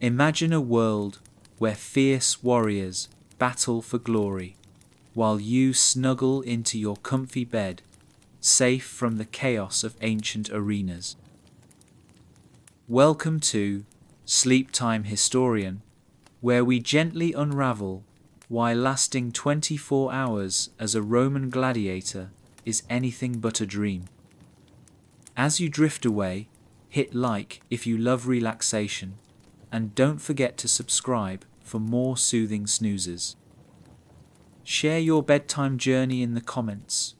Imagine a world where fierce warriors battle for glory, while you snuggle into your comfy bed, safe from the chaos of ancient arenas. Welcome to Sleep Time Historian, where we gently unravel why lasting 24 hours as a Roman gladiator is anything but a dream. As you drift away, hit like if you love relaxation, and don't forget to subscribe for more soothing snoozes. Share your bedtime journey in the comments.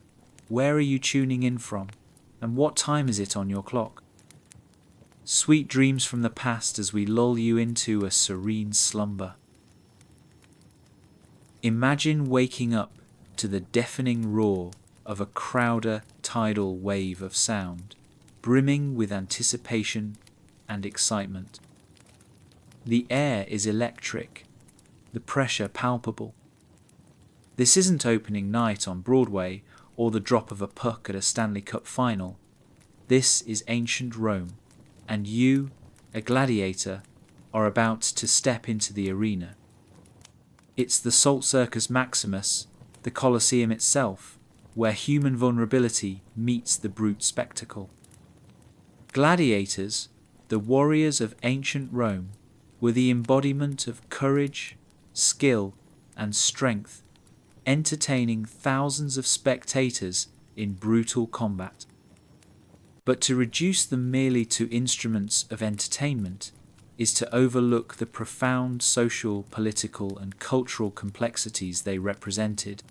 Where are you tuning in from, and what time is it on your clock? Sweet dreams from the past as we lull you into a serene slumber. Imagine waking up to the deafening roar of a Crowder tidal wave of sound, brimming with anticipation and excitement. The air is electric, the pressure palpable. This isn't opening night on Broadway or the drop of a puck at a Stanley Cup final. This is ancient Rome, and you, a gladiator, are about to step into the arena. It's the Salt Circus Maximus, the Colosseum itself, where human vulnerability meets the brute spectacle. Gladiators, the warriors of ancient Rome, were the embodiment of courage, skill, and strength, entertaining thousands of spectators in brutal combat. But to reduce them merely to instruments of entertainment is to overlook the profound social, political, and cultural complexities they represented.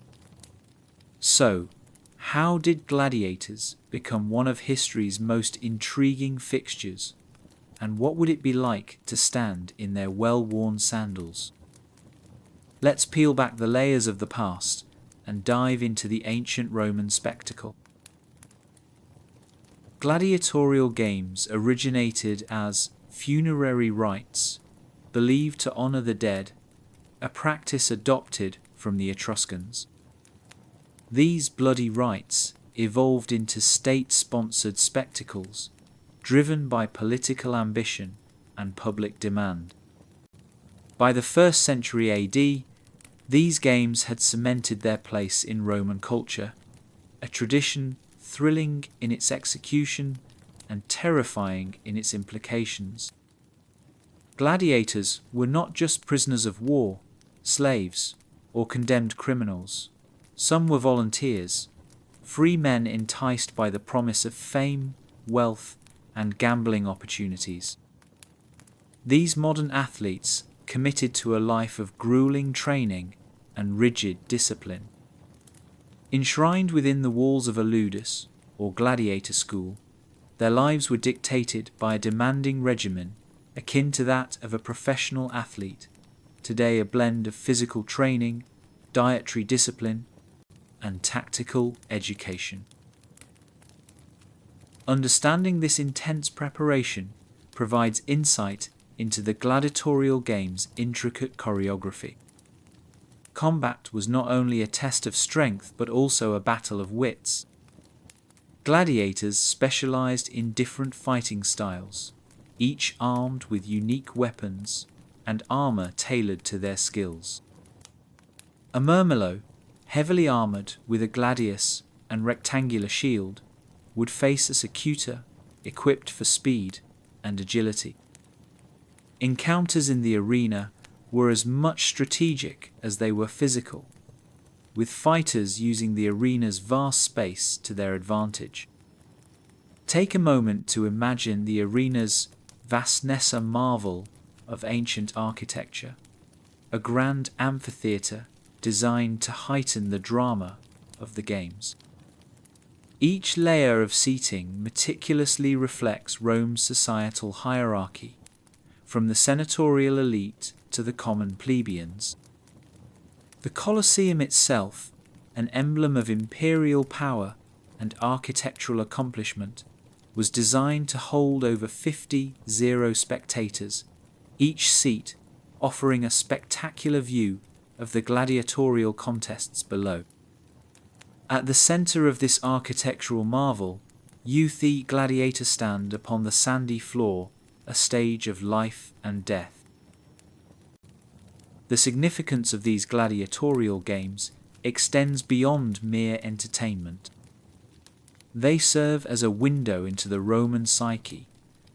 So, how did gladiators become one of history's most intriguing fixtures, and what would it be like to stand in their well-worn sandals? Let's peel back the layers of the past and dive into the ancient Roman spectacle. Gladiatorial games originated as funerary rites, believed to honor the dead, a practice adopted from the Etruscans. These bloody rites evolved into state-sponsored spectacles, driven by political ambition and public demand. By the 1st century AD, these games had cemented their place in Roman culture, a tradition thrilling in its execution and terrifying in its implications. Gladiators were not just prisoners of war, slaves, or condemned criminals. Some were volunteers, free men enticed by the promise of fame, wealth, and gambling opportunities. These modern athletes committed to a life of grueling training and rigid discipline. Enshrined within the walls of a ludus, or gladiator school, their lives were dictated by a demanding regimen akin to that of a professional athlete, today a blend of physical training, dietary discipline, and tactical education. Understanding this intense preparation provides insight into the gladiatorial game's intricate choreography. Combat was not only a test of strength but also a battle of wits. Gladiators specialized in different fighting styles, each armed with unique weapons and armor tailored to their skills. A murmillo, heavily armored with a gladius and rectangular shield, would face a secutor equipped for speed and agility. Encounters in the arena were as much strategic as they were physical, with fighters using the arena's vast space to their advantage. Take a moment to imagine the arena's vastness, a marvel of ancient architecture, a grand amphitheatre designed to heighten the drama of the games. Each layer of seating meticulously reflects Rome's societal hierarchy, from the senatorial elite to the common plebeians. The Colosseum itself, an emblem of imperial power and architectural accomplishment, was designed to hold over 50 spectators, each seat offering a spectacular view of the gladiatorial contests below. At the center of this architectural marvel, youthly gladiators stand upon the sandy floor, a stage of life and death. The significance of these gladiatorial games extends beyond mere entertainment. They serve as a window into the Roman psyche,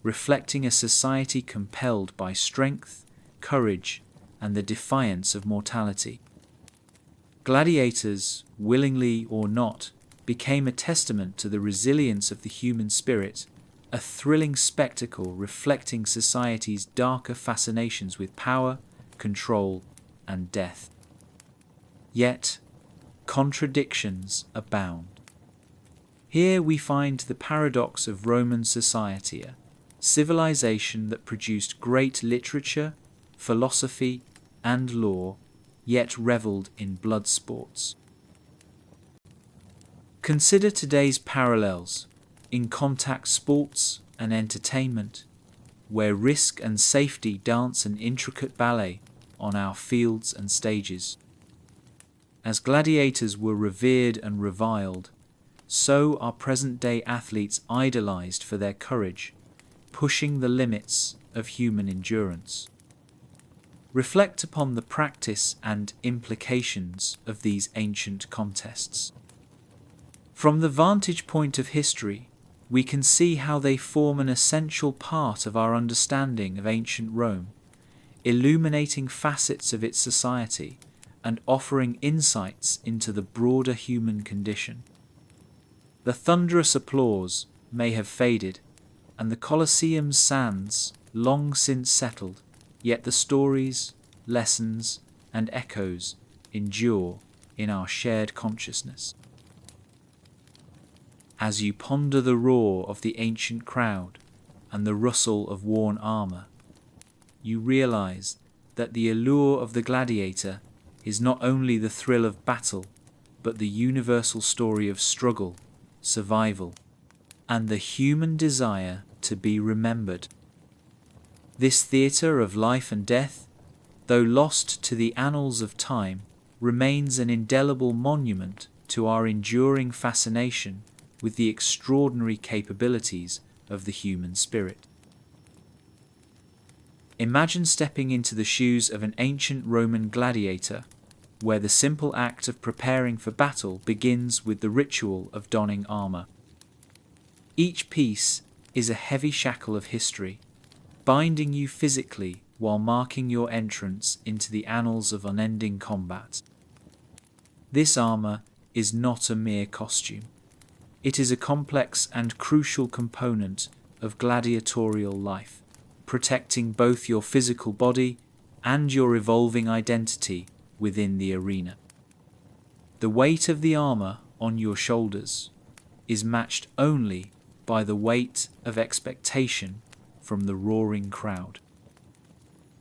reflecting a society compelled by strength, courage, and the defiance of mortality. Gladiators, willingly or not, became a testament to the resilience of the human spirit, a thrilling spectacle reflecting society's darker fascinations with power, control, and death. Yet, contradictions abound. Here we find the paradox of Roman society, a civilization that produced great literature, philosophy, and law, yet revelled in blood sports. Consider today's parallels in contact sports and entertainment, where risk and safety dance an intricate ballet on our fields and stages. As gladiators were revered and reviled, so are present-day athletes idolized for their courage, pushing the limits of human endurance. Reflect upon the practice and implications of these ancient contests. From the vantage point of history, we can see how they form an essential part of our understanding of ancient Rome, illuminating facets of its society and offering insights into the broader human condition. The thunderous applause may have faded, and the Colosseum's sands long since settled, yet the stories, lessons, and echoes endure in our shared consciousness. As you ponder the roar of the ancient crowd and the rustle of worn armor, you realize that the allure of the gladiator is not only the thrill of battle, but the universal story of struggle, survival, and the human desire to be remembered. This theatre of life and death, though lost to the annals of time, remains an indelible monument to our enduring fascination with the extraordinary capabilities of the human spirit. Imagine stepping into the shoes of an ancient Roman gladiator, where the simple act of preparing for battle begins with the ritual of donning armor. Each piece is a heavy shackle of history, binding you physically while marking your entrance into the annals of unending combat. This armor is not a mere costume. It is a complex and crucial component of gladiatorial life, protecting both your physical body and your evolving identity within the arena. The weight of the armor on your shoulders is matched only by the weight of expectation from the roaring crowd.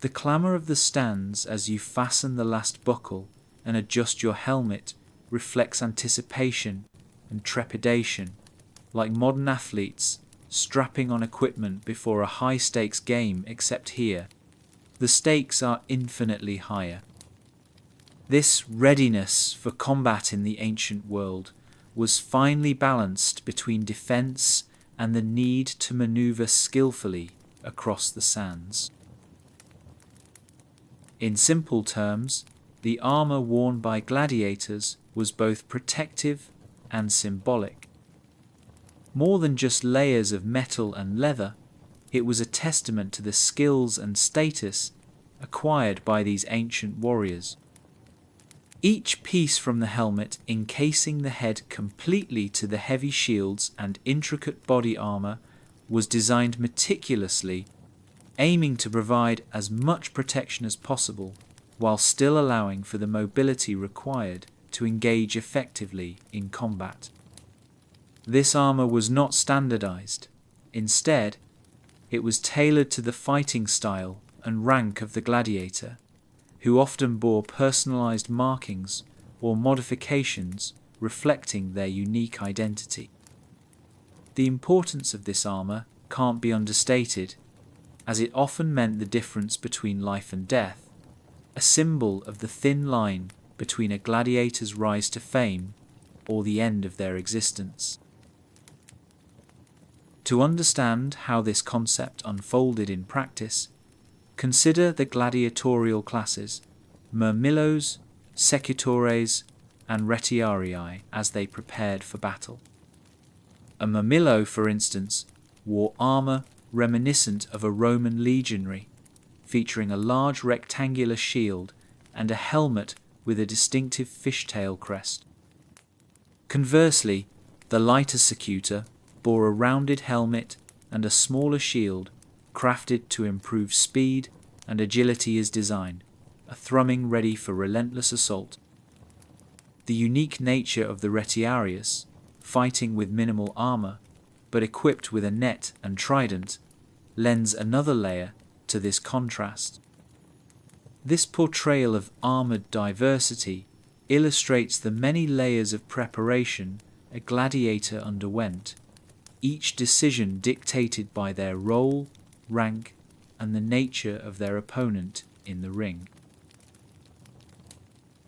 The clamor of the stands as you fasten the last buckle and adjust your helmet reflects anticipation and trepidation, like modern athletes strapping on equipment before a high-stakes game, except here, the stakes are infinitely higher. This readiness for combat in the ancient world was finely balanced between defense and the need to maneuver skillfully across the sands. In simple terms, the armor worn by gladiators was both protective and symbolic. More than just layers of metal and leather, it was a testament to the skills and status acquired by these ancient warriors. Each piece from the helmet encasing the head completely to the heavy shields and intricate body armor was designed meticulously, aiming to provide as much protection as possible while still allowing for the mobility required to engage effectively in combat. This armor was not standardized. Instead, it was tailored to the fighting style and rank of the gladiator, who often bore personalized markings or modifications reflecting their unique identity. The importance of this armor can't be understated, as it often meant the difference between life and death, a symbol of the thin line between a gladiator's rise to fame or the end of their existence. To understand how this concept unfolded in practice, consider the gladiatorial classes, murmillos, secutores, and retiarii as they prepared for battle. A murmillo, for instance, wore armor reminiscent of a Roman legionary, featuring a large rectangular shield and a helmet with a distinctive fishtail crest. Conversely, the lighter secutor bore a rounded helmet and a smaller shield crafted to improve speed and agility as design, a thrumming ready for relentless assault. The unique nature of the retiarius, fighting with minimal armor, but equipped with a net and trident, lends another layer to this contrast. This portrayal of armored diversity illustrates the many layers of preparation a gladiator underwent, each decision dictated by their role, rank, and the nature of their opponent in the ring.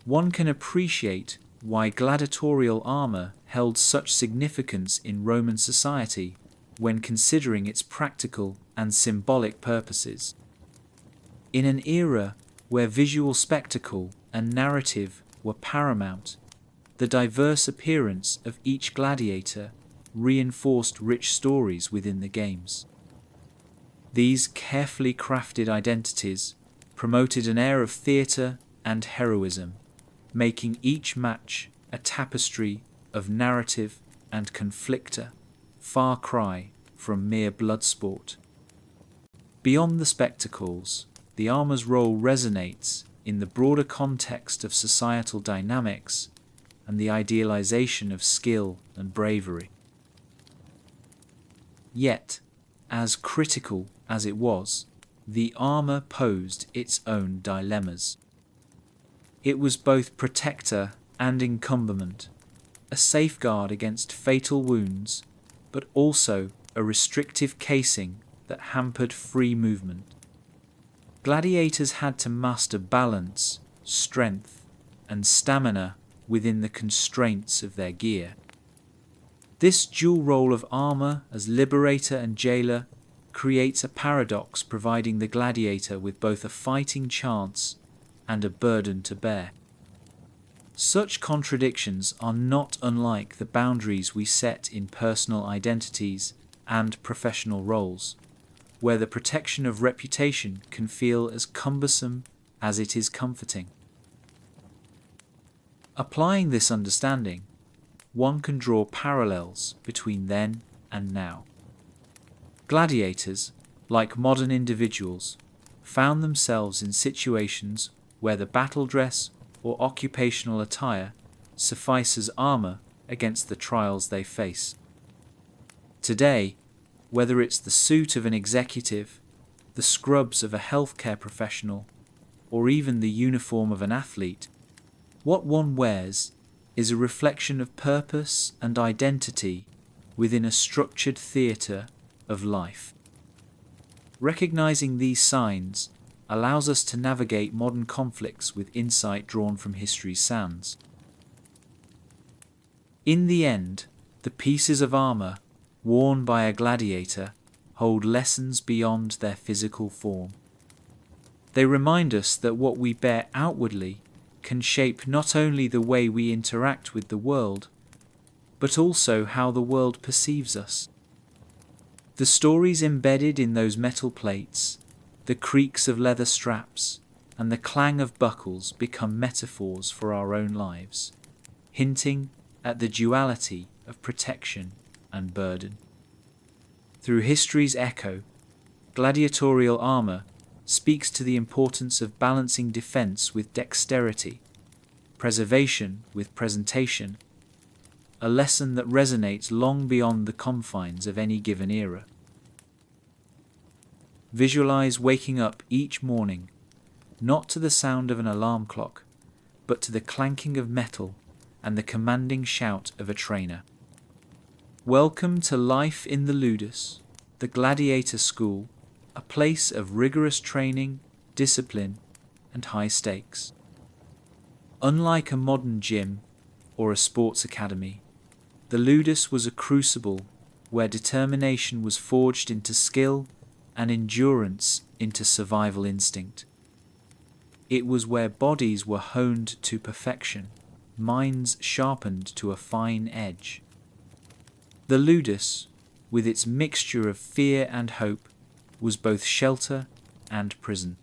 One can appreciate why gladiatorial armor held such significance in Roman society when considering its practical and symbolic purposes. In an era where visual spectacle and narrative were paramount, the diverse appearance of each gladiator reinforced rich stories within the games. These carefully crafted identities promoted an air of theatre and heroism, making each match a tapestry of narrative and conflictor, far cry from mere blood sport. Beyond the spectacles, the armor's role resonates in the broader context of societal dynamics and the idealization of skill and bravery. Yet, as critical as it was, the armor posed its own dilemmas. It was both protector and encumberment, a safeguard against fatal wounds, but also a restrictive casing that hampered free movement. Gladiators had to master balance, strength, and stamina within the constraints of their gear. This dual role of armor as liberator and jailer creates a paradox, providing the gladiator with both a fighting chance and a burden to bear. Such contradictions are not unlike the boundaries we set in personal identities and professional roles, where the protection of reputation can feel as cumbersome as it is comforting. Applying this understanding, one can draw parallels between then and now. Gladiators, like modern individuals, found themselves in situations where the battle dress or occupational attire suffice as armor against the trials they face. Today, whether it's the suit of an executive, the scrubs of a healthcare professional, or even the uniform of an athlete, what one wears is a reflection of purpose and identity within a structured theatre of life. Recognizing these signs allows us to navigate modern conflicts with insight drawn from history's sands. In the end, the pieces of armor worn by a gladiator hold lessons beyond their physical form. They remind us that what we bear outwardly can shape not only the way we interact with the world, but also how the world perceives us. The stories embedded in those metal plates, the creaks of leather straps, and the clang of buckles become metaphors for our own lives, hinting at the duality of protection and burden. Through history's echo, gladiatorial armor speaks to the importance of balancing defense with dexterity, preservation with presentation, a lesson that resonates long beyond the confines of any given era. Visualize waking up each morning, not to the sound of an alarm clock, but to the clanking of metal and the commanding shout of a trainer. Welcome to life in the Ludus, the Gladiator School, a place of rigorous training, discipline, and high stakes. Unlike a modern gym or a sports academy, the Ludus was a crucible where determination was forged into skill and endurance into survival instinct. It was where bodies were honed to perfection, minds sharpened to a fine edge. The ludus, with its mixture of fear and hope, was both shelter and prison.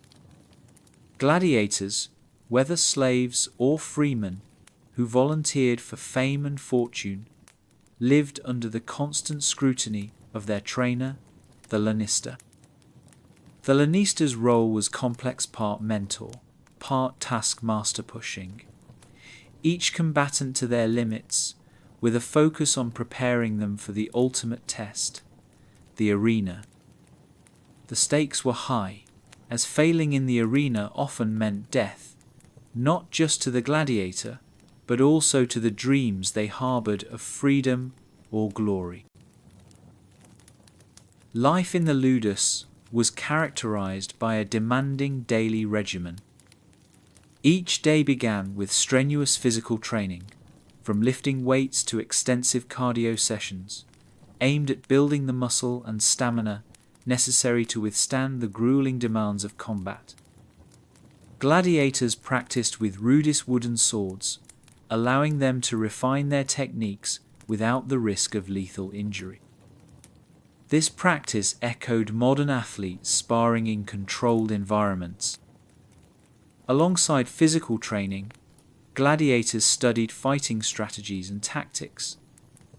Gladiators, whether slaves or freemen, who volunteered for fame and fortune, lived under the constant scrutiny of their trainer, the lanista. The lanista's role was complex, part mentor, part taskmaster pushing, each combatant to their limits, with a focus on preparing them for the ultimate test, the arena. The stakes were high, as failing in the arena often meant death, not just to the gladiator, but also to the dreams they harbored of freedom or glory. Life in the ludus was characterized by a demanding daily regimen. Each day began with strenuous physical training, from lifting weights to extensive cardio sessions, aimed at building the muscle and stamina necessary to withstand the grueling demands of combat. Gladiators practiced with rudest wooden swords, allowing them to refine their techniques without the risk of lethal injury. This practice echoed modern athletes sparring in controlled environments. Alongside physical training, gladiators studied fighting strategies and tactics,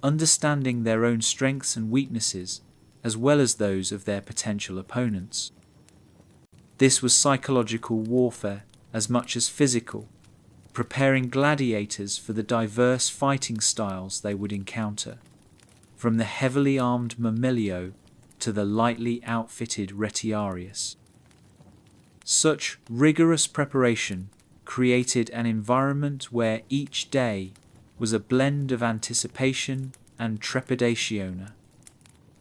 understanding their own strengths and weaknesses as well as those of their potential opponents. This was psychological warfare as much as physical, preparing gladiators for the diverse fighting styles they would encounter, from the heavily armed murmillo to the lightly outfitted retiarius. Such rigorous preparation created an environment where each day was a blend of anticipation and trepidatione,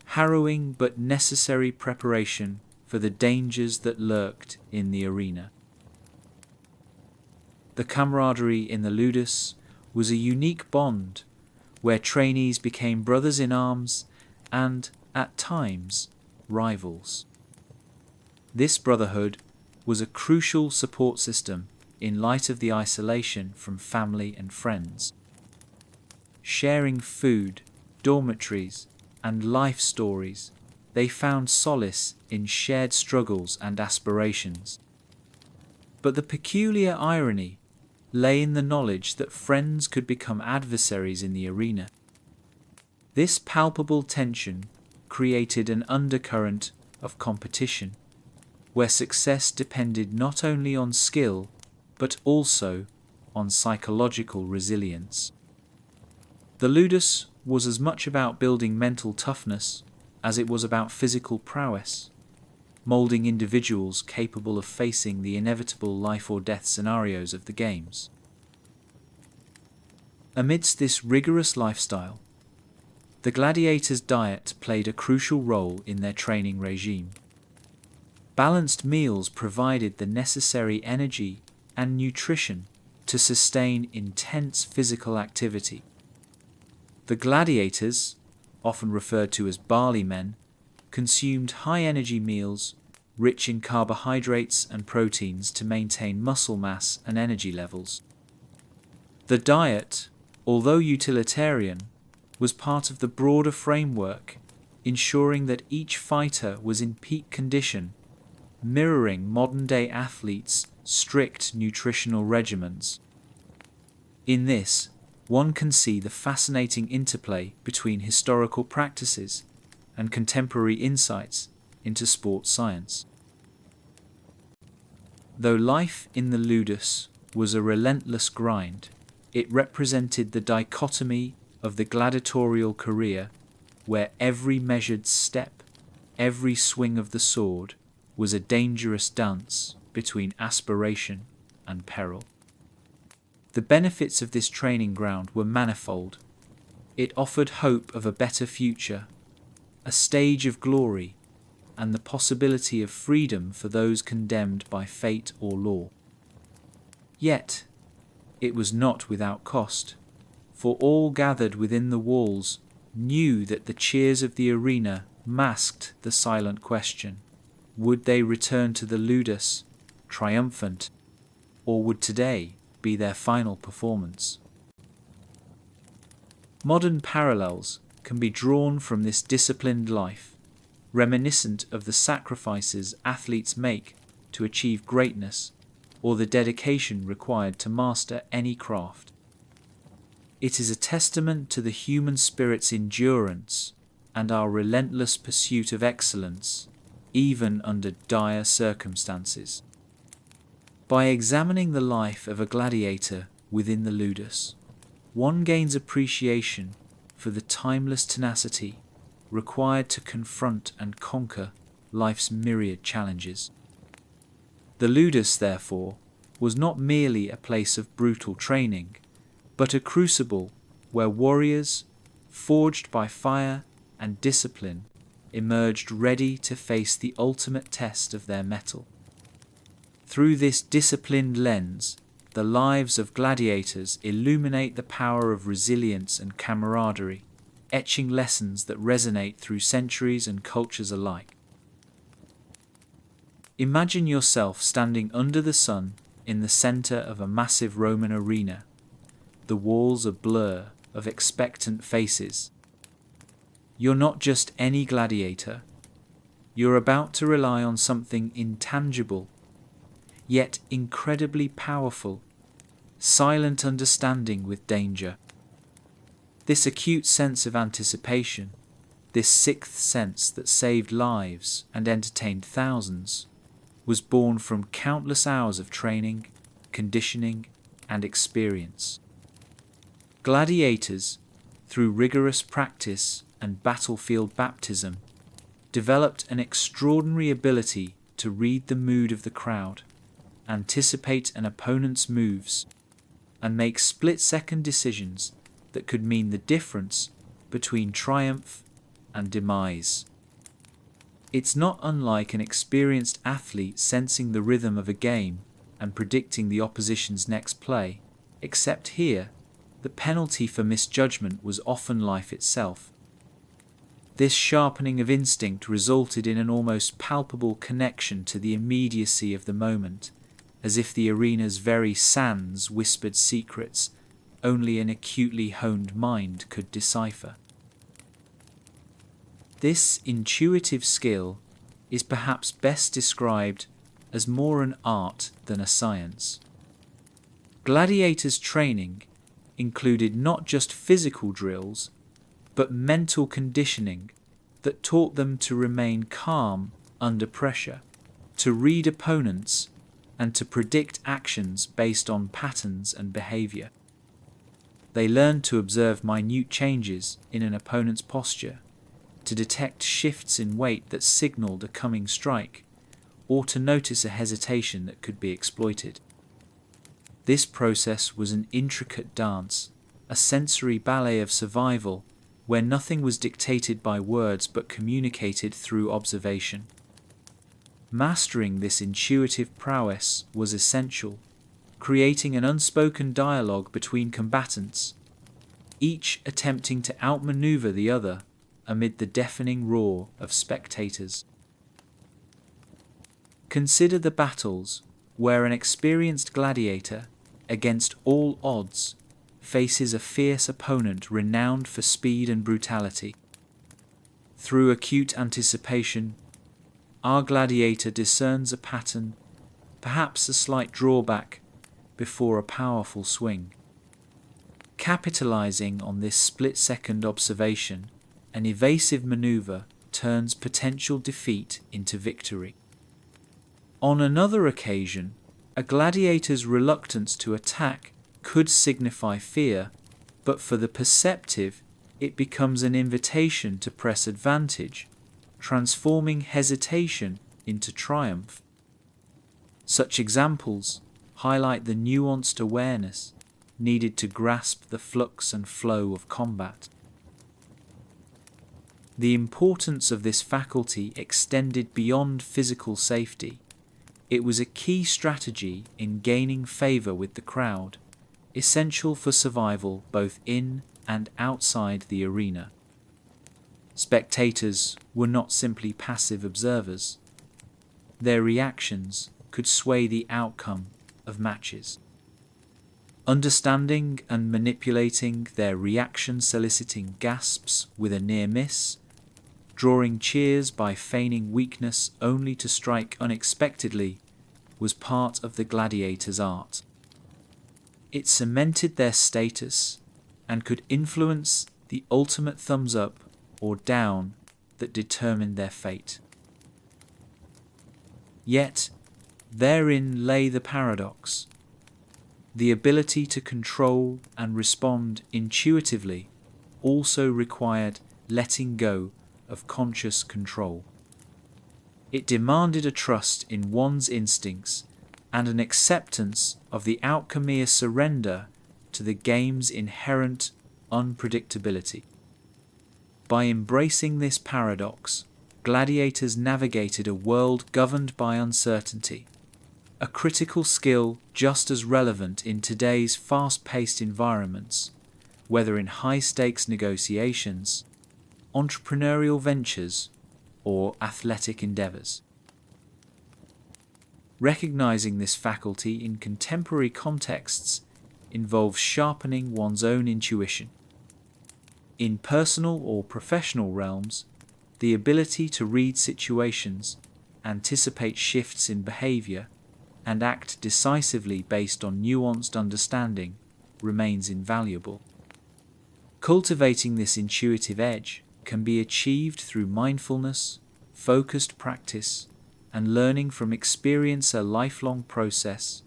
harrowing but necessary preparation for the dangers that lurked in the arena. The camaraderie in the ludus was a unique bond where trainees became brothers in arms and, at times, rivals. This brotherhood was a crucial support system in light of the isolation from family and friends. Sharing food, dormitories, and life stories, they found solace in shared struggles and aspirations. But the peculiar irony lay in the knowledge that friends could become adversaries in the arena. This palpable tension created an undercurrent of competition, where success depended not only on skill, but also on psychological resilience. The ludus was as much about building mental toughness as it was about physical prowess, molding individuals capable of facing the inevitable life or death scenarios of the games. Amidst this rigorous lifestyle, the gladiators' diet played a crucial role in their training regime. Balanced meals provided the necessary energy and nutrition to sustain intense physical activity. The gladiators, often referred to as barley men, consumed high-energy meals rich in carbohydrates and proteins to maintain muscle mass and energy levels. The diet, although utilitarian, was part of the broader framework, ensuring that each fighter was in peak condition, mirroring modern-day athletes' strict nutritional regimens. In this, one can see the fascinating interplay between historical practices and contemporary insights into sports science. Though life in the ludus was a relentless grind, it represented the dichotomy of the gladiatorial career, where every measured step, every swing of the sword, was a dangerous dance between aspiration and peril. The benefits of this training ground were manifold. It offered hope of a better future, a stage of glory, and the possibility of freedom for those condemned by fate or law. Yet, it was not without cost, for all gathered within the walls knew that the cheers of the arena masked the silent question: would they return to the ludus triumphant? or would today be their final performance? Modern parallels can be drawn from this disciplined life, reminiscent of the sacrifices athletes make to achieve greatness or the dedication required to master any craft. It is a testament to the human spirit's endurance and our relentless pursuit of excellence, even under dire circumstances. By examining the life of a gladiator within the ludus, one gains appreciation for the timeless tenacity required to confront and conquer life's myriad challenges. The ludus, therefore, was not merely a place of brutal training, but a crucible where warriors, forged by fire and discipline, emerged ready to face the ultimate test of their mettle. Through this disciplined lens, the lives of gladiators illuminate the power of resilience and camaraderie, etching lessons that resonate through centuries and cultures alike. Imagine yourself standing under the sun in the center of a massive Roman arena, the walls a blur of expectant faces. You're not just any gladiator. You're about to rely on something intangible, yet incredibly powerful, silent understanding with danger. This acute sense of anticipation, this sixth sense that saved lives and entertained thousands, was born from countless hours of training, conditioning, and experience. Gladiators, through rigorous practice and battlefield baptism, developed an extraordinary ability to read the mood of the crowd, anticipate an opponent's moves, and make split-second decisions that could mean the difference between triumph and demise. It's not unlike an experienced athlete sensing the rhythm of a game and predicting the opposition's next play, except here, the penalty for misjudgment was often life itself. This sharpening of instinct resulted in an almost palpable connection to the immediacy of the moment, as if the arena's very sands whispered secrets only an acutely honed mind could decipher. This intuitive skill is perhaps best described as more an art than a science. Gladiators' training included not just physical drills, but mental conditioning that taught them to remain calm under pressure, to read opponents, and to predict actions based on patterns and behavior. They learned to observe minute changes in an opponent's posture, to detect shifts in weight that signaled a coming strike, or to notice a hesitation that could be exploited. This process was an intricate dance, a sensory ballet of survival, where nothing was dictated by words but communicated through observation. Mastering this intuitive prowess was essential, creating an unspoken dialogue between combatants, each attempting to outmaneuver the other amid the deafening roar of spectators. Consider the battles where an experienced gladiator, against all odds, faces a fierce opponent renowned for speed and brutality. Through acute anticipation, our gladiator discerns a pattern, perhaps a slight drawback, before a powerful swing. Capitalizing on this split-second observation, an evasive maneuver turns potential defeat into victory. On another occasion, a gladiator's reluctance to attack could signify fear, but for the perceptive, it becomes an invitation to press advantage, transforming hesitation into triumph. Such examples highlight the nuanced awareness needed to grasp the flux and flow of combat. The importance of this faculty extended beyond physical safety. It was a key strategy in gaining favor with the crowd, essential for survival both in and outside the arena. Spectators were not simply passive observers. Their reactions could sway the outcome of matches. Understanding and manipulating their reaction-soliciting gasps with a near miss, drawing cheers by feigning weakness only to strike unexpectedly, was part of the gladiator's art. It cemented their status and could influence the ultimate thumbs up or down that determined their fate. Yet, therein lay the paradox. The ability to control and respond intuitively also required letting go of conscious control. It demanded a trust in one's instincts and an acceptance of the outcome surrender to the game's inherent unpredictability. By embracing this paradox, gladiators navigated a world governed by uncertainty, a critical skill just as relevant in today's fast-paced environments, whether in high-stakes negotiations, entrepreneurial ventures, or athletic endeavors. Recognizing this faculty in contemporary contexts involves sharpening one's own intuition. In personal or professional realms, the ability to read situations, anticipate shifts in behavior, and act decisively based on nuanced understanding remains invaluable. Cultivating this intuitive edge can be achieved through mindfulness, focused practice, and learning from experience, a lifelong process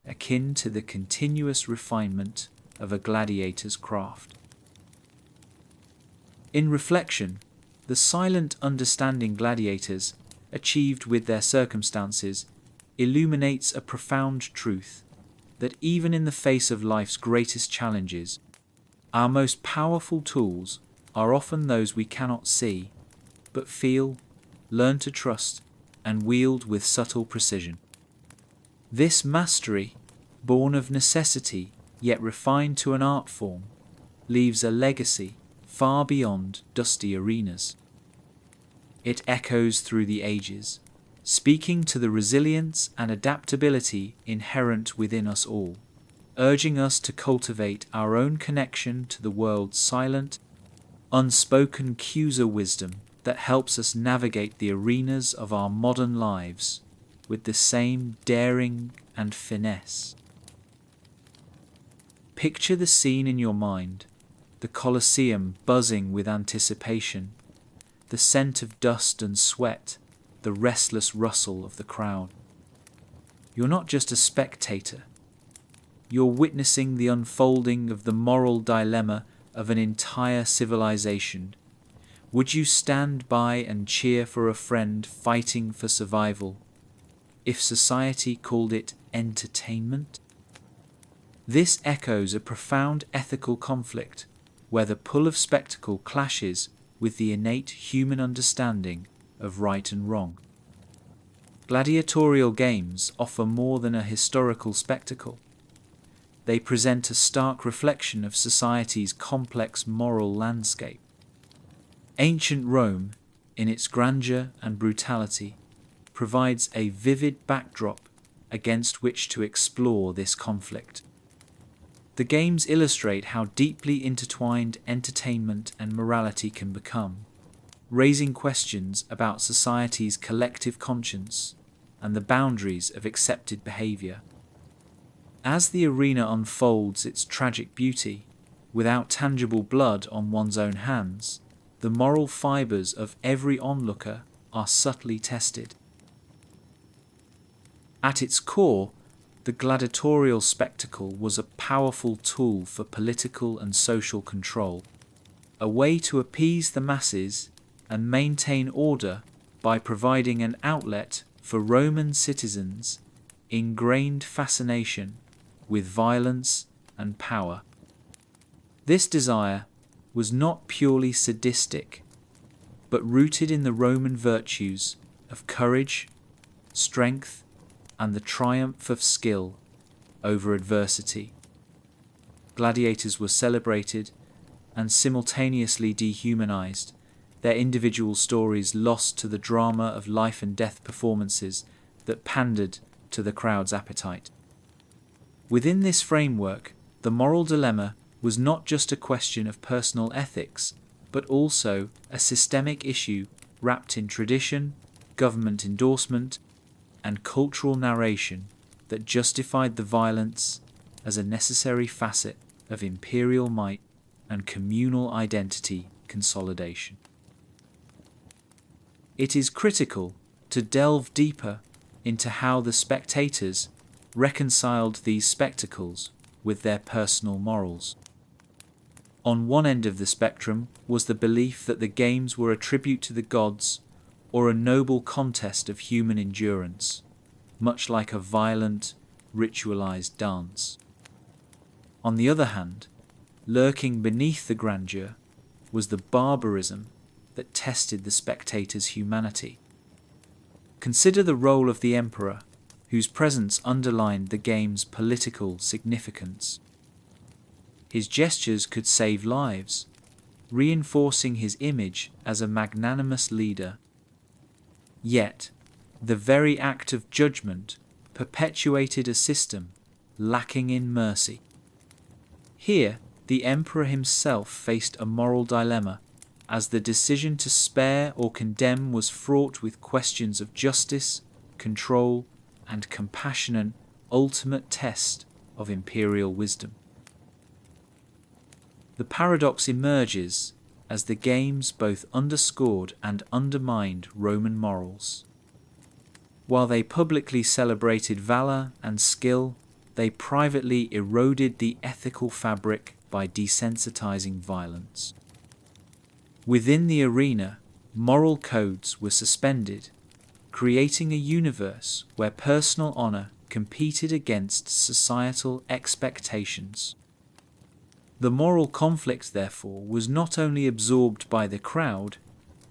akin to the continuous refinement of a gladiator's craft. In reflection, the silent understanding gladiators achieved with their circumstances illuminates a profound truth that even in the face of life's greatest challenges, our most powerful tools are often those we cannot see, but feel, learn to trust, and wield with subtle precision. This mastery, born of necessity yet refined to an art form, leaves a legacy far beyond dusty arenas. It echoes through the ages, speaking to the resilience and adaptability inherent within us all, urging us to cultivate our own connection to the world's silent, unspoken cues of wisdom that helps us navigate the arenas of our modern lives with the same daring and finesse. Picture the scene in your mind, the Colosseum buzzing with anticipation, the scent of dust and sweat, the restless rustle of the crowd. You're not just a spectator. You're witnessing the unfolding of the moral dilemma of an entire civilization. Would you stand by and cheer for a friend fighting for survival, if society called it entertainment? This echoes a profound ethical conflict, where the pull of spectacle clashes with the innate human understanding of right and wrong. Gladiatorial games offer more than a historical spectacle. They present a stark reflection of society's complex moral landscape. Ancient Rome, in its grandeur and brutality, provides a vivid backdrop against which to explore this conflict. The games illustrate how deeply intertwined entertainment and morality can become, raising questions about society's collective conscience and the boundaries of accepted behavior. As the arena unfolds its tragic beauty, without tangible blood on one's own hands, the moral fibers of every onlooker are subtly tested. At its core, the gladiatorial spectacle was a powerful tool for political and social control, a way to appease the masses and maintain order by providing an outlet for Roman citizens' ingrained fascination with violence and power. This desire was not purely sadistic, but rooted in the Roman virtues of courage, strength, and the triumph of skill over adversity. Gladiators were celebrated and simultaneously dehumanized, their individual stories lost to the drama of life and death performances that pandered to the crowd's appetite. Within this framework, the moral dilemma was not just a question of personal ethics, but also a systemic issue wrapped in tradition, government endorsement, and cultural narration that justified the violence as a necessary facet of imperial might and communal identity consolidation. It is critical to delve deeper into how the spectators reconciled these spectacles with their personal morals. On one end of the spectrum was the belief that the games were a tribute to the gods or a noble contest of human endurance, much like a violent, ritualized dance. On the other hand, lurking beneath the grandeur was the barbarism that tested the spectator's humanity. Consider the role of the emperor, whose presence underlined the game's political significance. His gestures could save lives, reinforcing his image as a magnanimous leader. Yet, the very act of judgment perpetuated a system lacking in mercy. Here, the emperor himself faced a moral dilemma, as the decision to spare or condemn was fraught with questions of justice, control, and compassionate ultimate test of imperial wisdom. The paradox emerges as the games both underscored and undermined Roman morals. While they publicly celebrated valor and skill, they privately eroded the ethical fabric by desensitizing violence. Within the arena, moral codes were suspended, creating a universe where personal honor competed against societal expectations. The moral conflict, therefore, was not only absorbed by the crowd,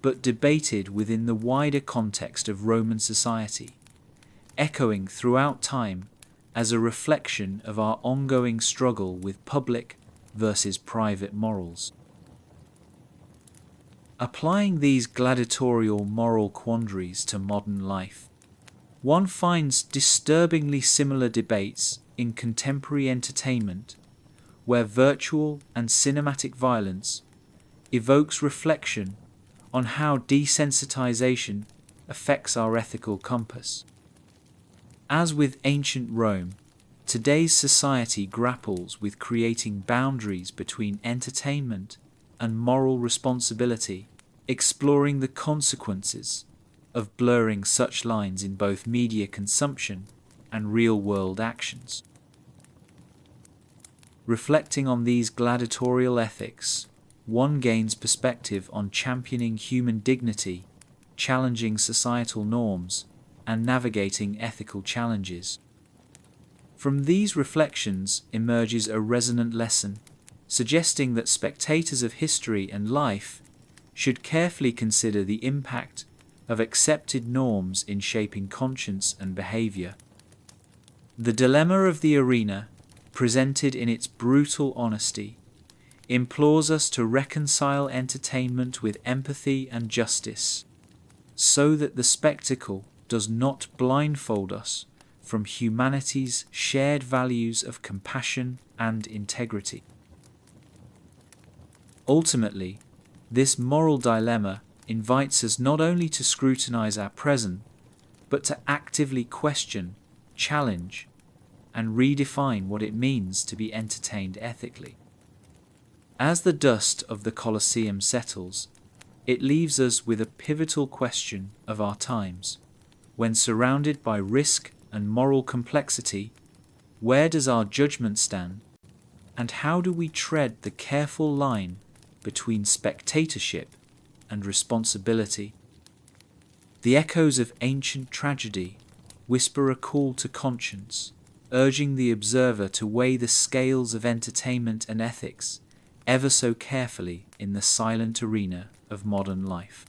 but debated within the wider context of Roman society, echoing throughout time as a reflection of our ongoing struggle with public versus private morals. Applying these gladiatorial moral quandaries to modern life, one finds disturbingly similar debates in contemporary entertainment, where virtual and cinematic violence evokes reflection on how desensitization affects our ethical compass. As with ancient Rome, today's society grapples with creating boundaries between entertainment and moral responsibility, exploring the consequences of blurring such lines in both media consumption and real-world actions. Reflecting on these gladiatorial ethics, one gains perspective on championing human dignity, challenging societal norms, and navigating ethical challenges. From these reflections emerges a resonant lesson, suggesting that spectators of history and life should carefully consider the impact of accepted norms in shaping conscience and behavior. The dilemma of the arena, presented in its brutal honesty, implores us to reconcile entertainment with empathy and justice, so that the spectacle does not blindfold us from humanity's shared values of compassion and integrity. Ultimately, this moral dilemma invites us not only to scrutinize our present, but to actively question, challenge, and redefine what it means to be entertained ethically. As the dust of the Colosseum settles, it leaves us with a pivotal question of our times. When surrounded by risk and moral complexity, where does our judgment stand, and how do we tread the careful line between spectatorship and responsibility? The echoes of ancient tragedy whisper a call to conscience, urging the observer to weigh the scales of entertainment and ethics ever so carefully in the silent arena of modern life.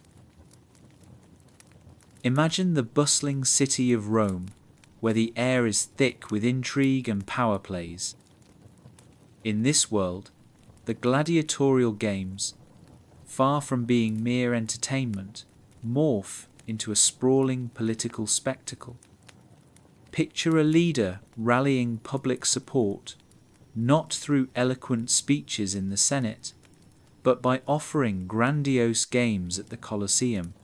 Imagine the bustling city of Rome, where the air is thick with intrigue and power plays. In this world, the gladiatorial games, far from being mere entertainment, morph into a sprawling political spectacle. Picture a leader rallying public support, not through eloquent speeches in the Senate, but by offering grandiose games at the Colosseum.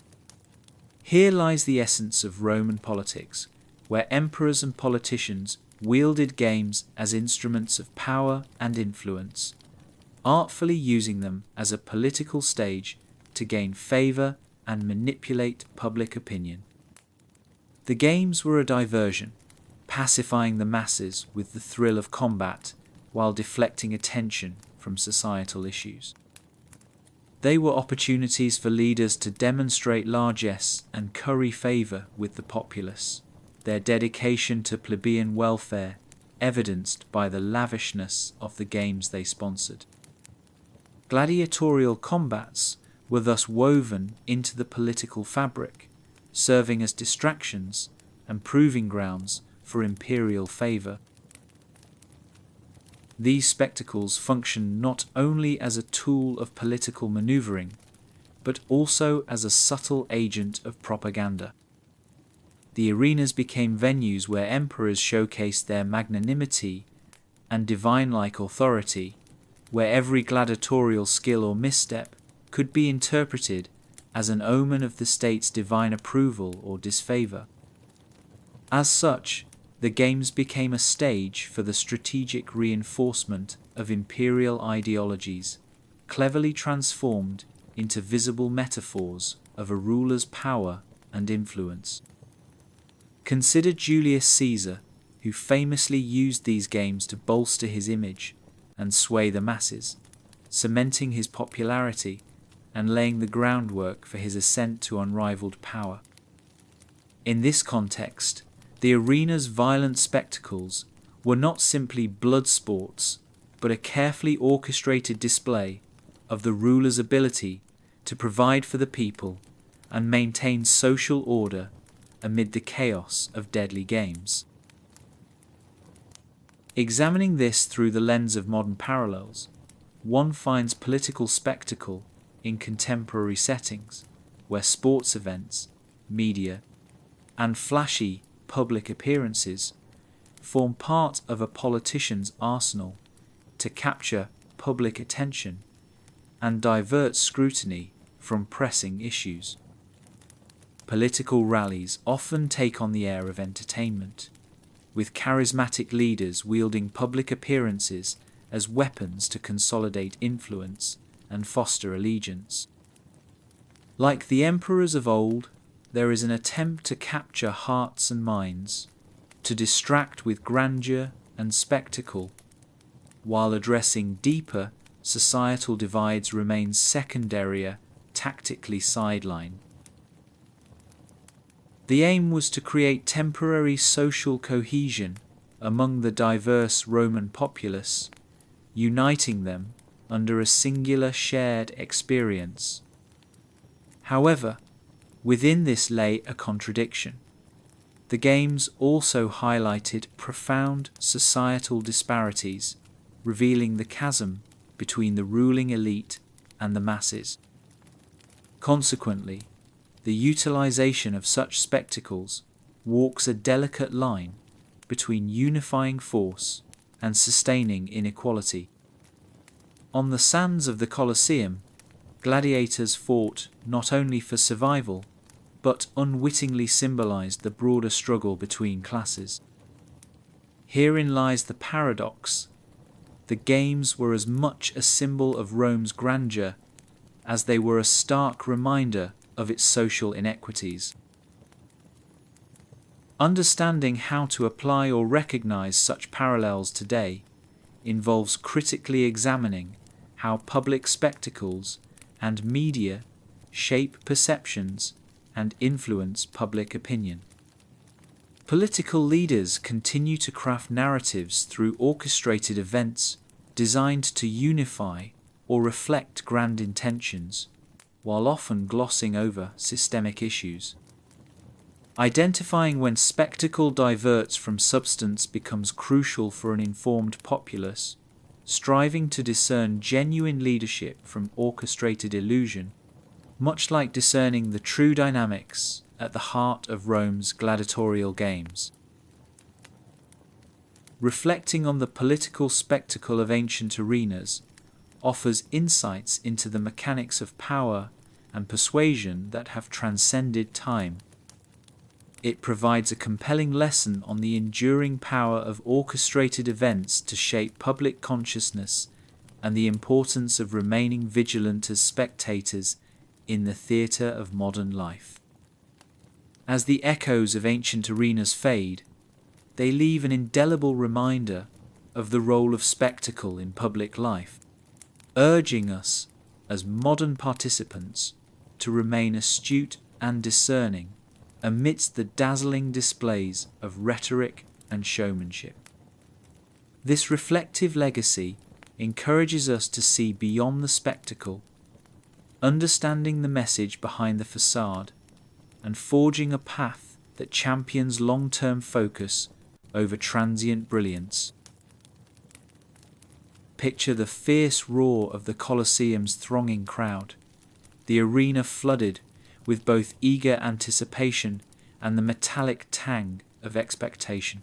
Here lies the essence of Roman politics, where emperors and politicians wielded games as instruments of power and influence, artfully using them as a political stage to gain favor and manipulate public opinion. The games were a diversion, pacifying the masses with the thrill of combat while deflecting attention from societal issues. They were opportunities for leaders to demonstrate largesse and curry favor with the populace, their dedication to plebeian welfare evidenced by the lavishness of the games they sponsored. Gladiatorial combats were thus woven into the political fabric, serving as distractions and proving grounds for imperial favor. These spectacles functioned not only as a tool of political maneuvering, but also as a subtle agent of propaganda. The arenas became venues where emperors showcased their magnanimity and divine-like authority, where every gladiatorial skill or misstep could be interpreted as an omen of the state's divine approval or disfavor. As such, the games became a stage for the strategic reinforcement of imperial ideologies, cleverly transformed into visible metaphors of a ruler's power and influence. Consider Julius Caesar, who famously used these games to bolster his image and sway the masses, cementing his popularity and laying the groundwork for his ascent to unrivaled power. In this context, the arena's violent spectacles were not simply blood sports, but a carefully orchestrated display of the ruler's ability to provide for the people and maintain social order amid the chaos of deadly games. Examining this through the lens of modern parallels, one finds political spectacle in contemporary settings, where sports events, media, and flashy public appearances form part of a politician's arsenal to capture public attention and divert scrutiny from pressing issues. Political rallies often take on the air of entertainment, with charismatic leaders wielding public appearances as weapons to consolidate influence and foster allegiance. Like the emperors of old, there is an attempt to capture hearts and minds, to distract with grandeur and spectacle, while addressing deeper societal divides remains secondary, tactically sidelined. The aim was to create temporary social cohesion among the diverse Roman populace, uniting them under a singular shared experience. However, within this lay a contradiction. The games also highlighted profound societal disparities, revealing the chasm between the ruling elite and the masses. Consequently, the utilization of such spectacles walks a delicate line between unifying force and sustaining inequality. On the sands of the Colosseum, gladiators fought not only for survival, but unwittingly symbolized the broader struggle between classes. Herein lies the paradox. The games were as much a symbol of Rome's grandeur as they were a stark reminder of its social inequities. Understanding how to apply or recognize such parallels today involves critically examining how public spectacles and media shape perceptions and influence public opinion. Political leaders continue to craft narratives through orchestrated events designed to unify or reflect grand intentions, while often glossing over systemic issues. Identifying when spectacle diverts from substance becomes crucial for an informed populace, striving to discern genuine leadership from orchestrated illusion, much like discerning the true dynamics at the heart of Rome's gladiatorial games. reflecting on the political spectacle of ancient arenas, offers insights into the mechanics of power and persuasion that have transcended time. It provides a compelling lesson on the enduring power of orchestrated events to shape public consciousness and the importance of remaining vigilant as spectators in the theatre of modern life. As the echoes of ancient arenas fade, they leave an indelible reminder of the role of spectacle in public life, urging us as modern participants to remain astute and discerning amidst the dazzling displays of rhetoric and showmanship. This reflective legacy encourages us to see beyond the spectacle, understanding the message behind the facade, and forging a path that champions long-term focus over transient brilliance. Picture the fierce roar of the Colosseum's thronging crowd, the arena flooded with both eager anticipation and the metallic tang of expectation.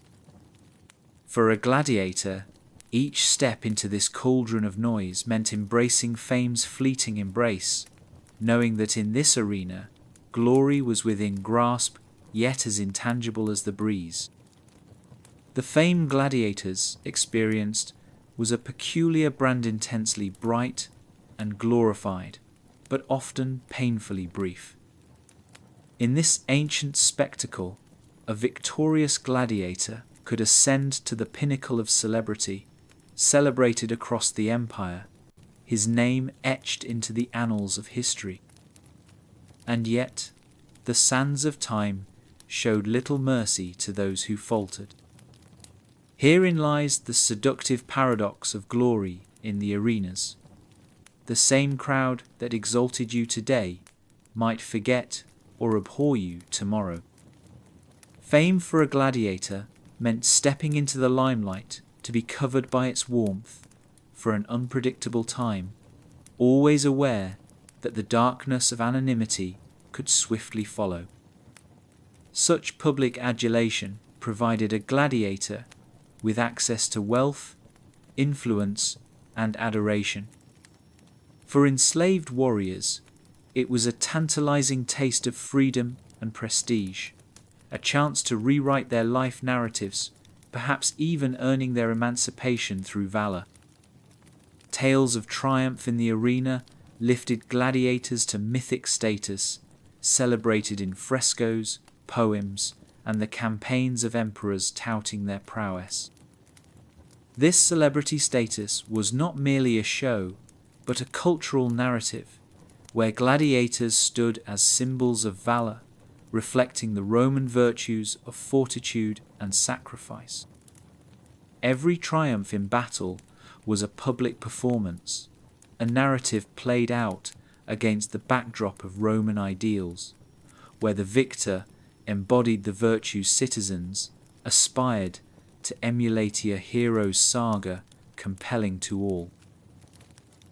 For a gladiator, each step into this cauldron of noise meant embracing fame's fleeting embrace, knowing that in this arena, glory was within grasp, yet as intangible as the breeze. The fame gladiators experienced was a peculiar brand, intensely bright and glorified, but often painfully brief. In this ancient spectacle, a victorious gladiator could ascend to the pinnacle of celebrity, celebrated across the empire, his name etched into the annals of history. And yet, the sands of time showed little mercy to those who faltered. Herein lies the seductive paradox of glory in the arenas. The same crowd that exalted you today might forget or abhor you tomorrow. Fame for a gladiator meant stepping into the limelight to be covered by its warmth for an unpredictable time, always aware that the darkness of anonymity could swiftly follow. Such public adulation provided a gladiator with access to wealth, influence, and adoration. For enslaved warriors, it was a tantalizing taste of freedom and prestige, a chance to rewrite their life narratives, perhaps even earning their emancipation through valor. Tales of triumph in the arena lifted gladiators to mythic status, celebrated in frescoes, poems, and the campaigns of emperors touting their prowess. This celebrity status was not merely a show, but a cultural narrative, where gladiators stood as symbols of valor, reflecting the Roman virtues of fortitude and sacrifice. Every triumph in battle was a public performance, a narrative played out against the backdrop of Roman ideals, where the victor embodied the virtues citizens aspired to emulate, a hero's saga compelling to all.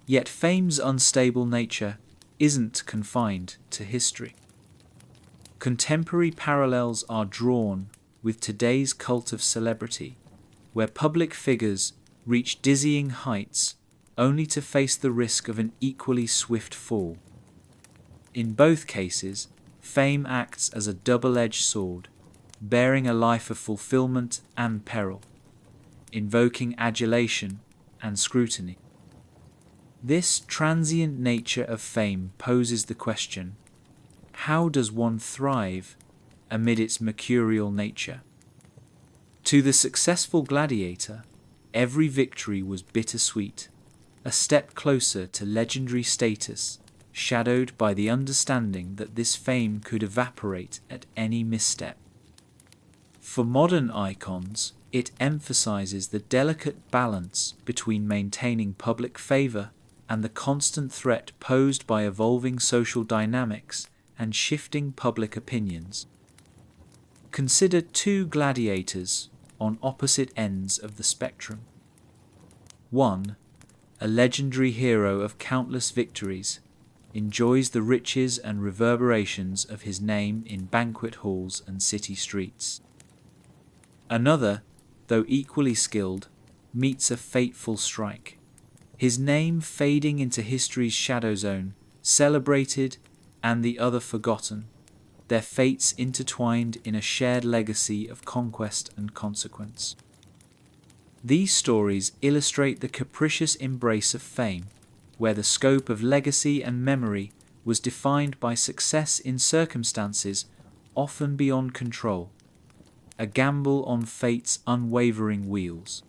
Yet fame's unstable nature isn't confined to history. Contemporary parallels are drawn with today's cult of celebrity, where public figures reach dizzying heights only to face the risk of an equally swift fall. In both cases, fame acts as a double-edged sword, bearing a life of fulfillment and peril, invoking adulation and scrutiny. This transient nature of fame poses the question, how does one thrive amid its mercurial nature? To the successful gladiator, every victory was bittersweet, a step closer to legendary status, shadowed by the understanding that this fame could evaporate at any misstep. For modern icons, it emphasizes the delicate balance between maintaining public favor and the constant threat posed by evolving social dynamics and shifting public opinions. Consider two gladiators on opposite ends of the spectrum. One, a legendary hero of countless victories, enjoys the riches and reverberations of his name in banquet halls and city streets. Another, though equally skilled, meets a fateful strike. His name fading into history's shadow zone, celebrated and the other forgotten, their fates intertwined in a shared legacy of conquest and consequence. These stories illustrate the capricious embrace of fame, where the scope of legacy and memory was defined by success in circumstances often beyond control, a gamble on fate's unwavering wheels.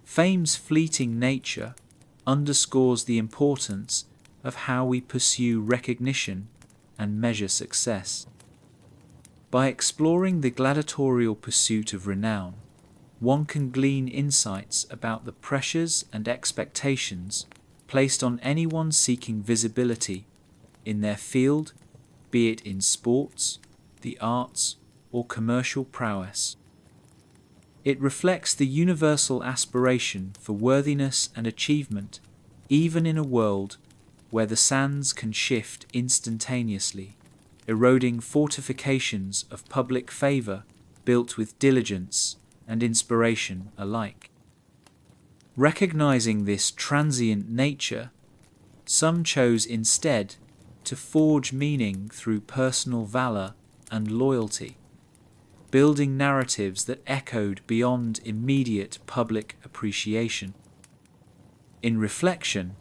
Fame's fleeting nature underscores the importance of how we pursue recognition and measure success. By exploring the gladiatorial pursuit of renown, one can glean insights about the pressures and expectations placed on anyone seeking visibility in their field, be it in sports, the arts, or commercial prowess. It reflects the universal aspiration for worthiness and achievement, even in a world where the sands can shift instantaneously, eroding fortifications of public favor built with diligence and inspiration alike. Recognizing this transient nature, some chose instead to forge meaning through personal valor and loyalty, building narratives that echoed beyond immediate public appreciation. In reflection,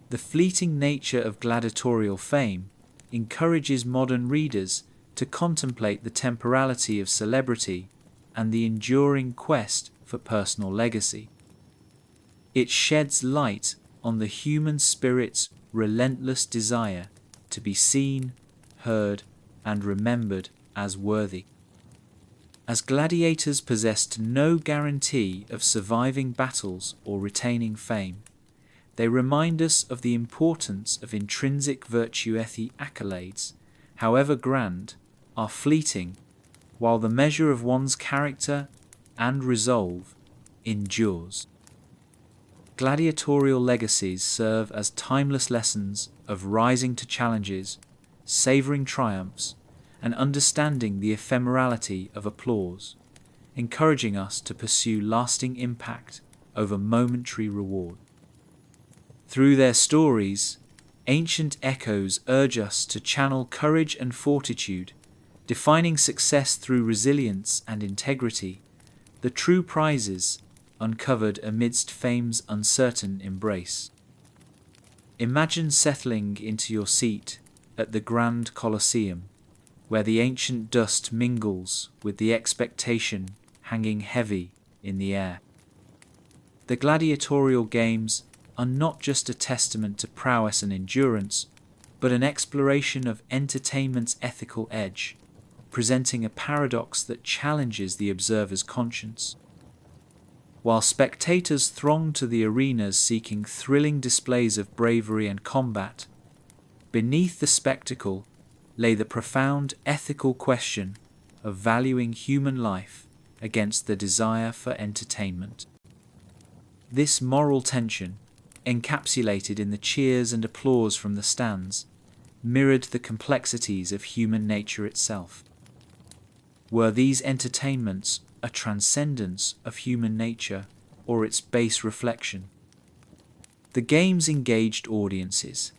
the fleeting nature of gladiatorial fame encourages modern readers to contemplate the temporality of celebrity and the enduring quest for personal legacy. It sheds light on the human spirit's relentless desire to be seen, heard, and remembered as worthy. As gladiators possessed no guarantee of surviving battles or retaining fame, they remind us of the importance of intrinsic virtuethy accolades, however grand, are fleeting, while the measure of one's character and resolve endures. Gladiatorial legacies serve as timeless lessons of rising to challenges, savoring triumphs, and understanding the ephemerality of applause, encouraging us to pursue lasting impact over momentary reward. Through their stories, ancient echoes urge us to channel courage and fortitude, defining success through resilience and integrity, the true prizes uncovered amidst fame's uncertain embrace. Imagine settling into your seat at the Grand Colosseum, where the ancient dust mingles with the expectation hanging heavy in the air. The gladiatorial games are not just a testament to prowess and endurance, but an exploration of entertainment's ethical edge, presenting a paradox that challenges the observer's conscience. While spectators throng to the arenas seeking thrilling displays of bravery and combat, beneath the spectacle lay the profound ethical question of valuing human life against the desire for entertainment. This moral tension, encapsulated in the cheers and applause from the stands, mirrored the complexities of human nature itself. Were these entertainments a transcendence of human nature or its base reflection? The games engaged audiences,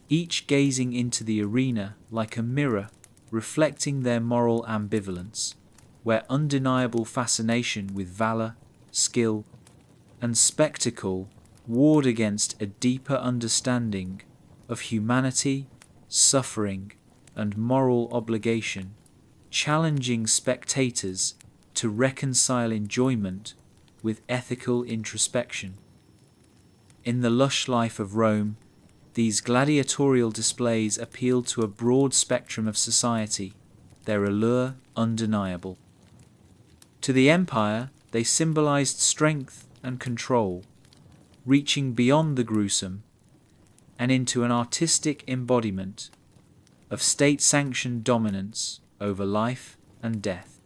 each gazing into the arena like a mirror reflecting their moral ambivalence, where undeniable fascination with valor, skill, and spectacle warred against a deeper understanding of humanity, suffering, and moral obligation, challenging spectators to reconcile enjoyment with ethical introspection. In the lush life of Rome, these gladiatorial displays appealed to a broad spectrum of society, their allure undeniable. To the empire, they symbolized strength and control, reaching beyond the gruesome and into an artistic embodiment of state-sanctioned dominance over life and death.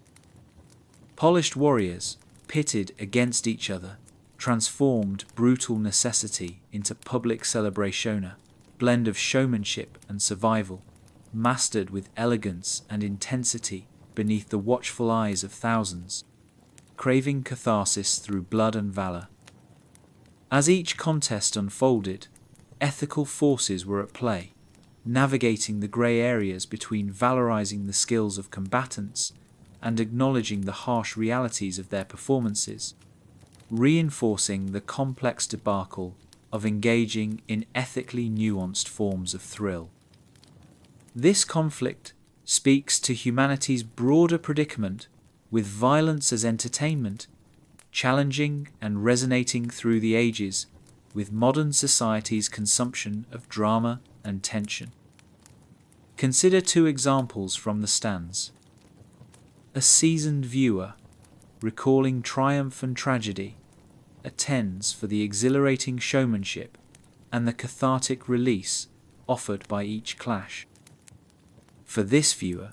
Polished warriors, pitted against each other, transformed brutal necessity into public celebration, a blend of showmanship and survival, mastered with elegance and intensity beneath the watchful eyes of thousands. craving catharsis through blood and valor. As each contest unfolded, ethical forces were at play, navigating the grey areas between valorizing the skills of combatants and acknowledging the harsh realities of their performances, reinforcing the complex debacle of engaging in ethically nuanced forms of thrill. This conflict speaks to humanity's broader predicament, with violence as entertainment, challenging and resonating through the ages with modern society's consumption of drama and tension. Consider two examples from the stands. A seasoned viewer, recalling triumph and tragedy, attends for the exhilarating showmanship and the cathartic release offered by each clash. For this viewer,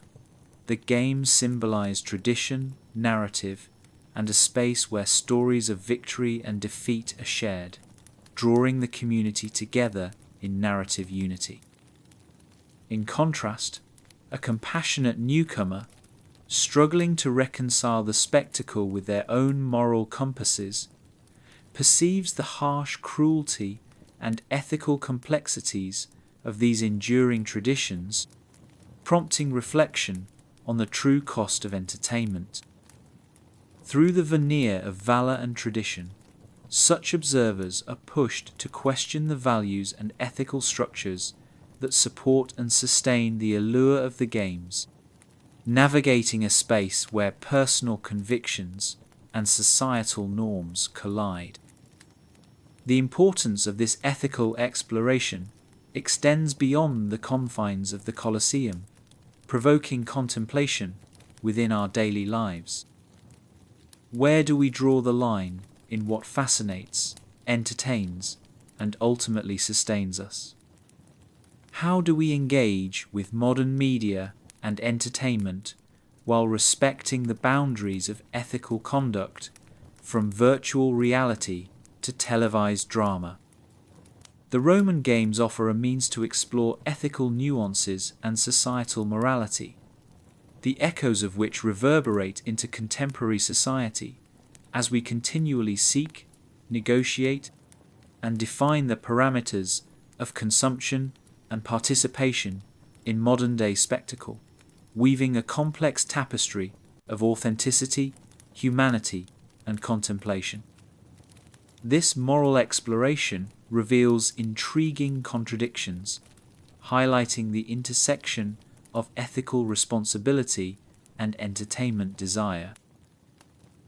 the games symbolize tradition, narrative, and a space where stories of victory and defeat are shared, drawing the community together in narrative unity. In contrast, a compassionate newcomer, struggling to reconcile the spectacle with their own moral compasses, perceives the harsh cruelty and ethical complexities of these enduring traditions, prompting reflection on the true cost of entertainment. Through the veneer of valor and tradition, such observers are pushed to question the values and ethical structures that support and sustain the allure of the games, navigating a space where personal convictions and societal norms collide. The importance of this ethical exploration extends beyond the confines of the Colosseum, provoking contemplation within our daily lives. Where do we draw the line in what fascinates, entertains, and ultimately sustains us? How do we engage with modern media and entertainment while respecting the boundaries of ethical conduct, from virtual reality to televised drama? The Roman games offer a means to explore ethical nuances and societal morality, the echoes of which reverberate into contemporary society as we continually seek, negotiate, and define the parameters of consumption and participation in modern-day spectacle, weaving a complex tapestry of authenticity, humanity, and contemplation. This moral exploration reveals intriguing contradictions, highlighting the intersection of ethical responsibility and entertainment desire.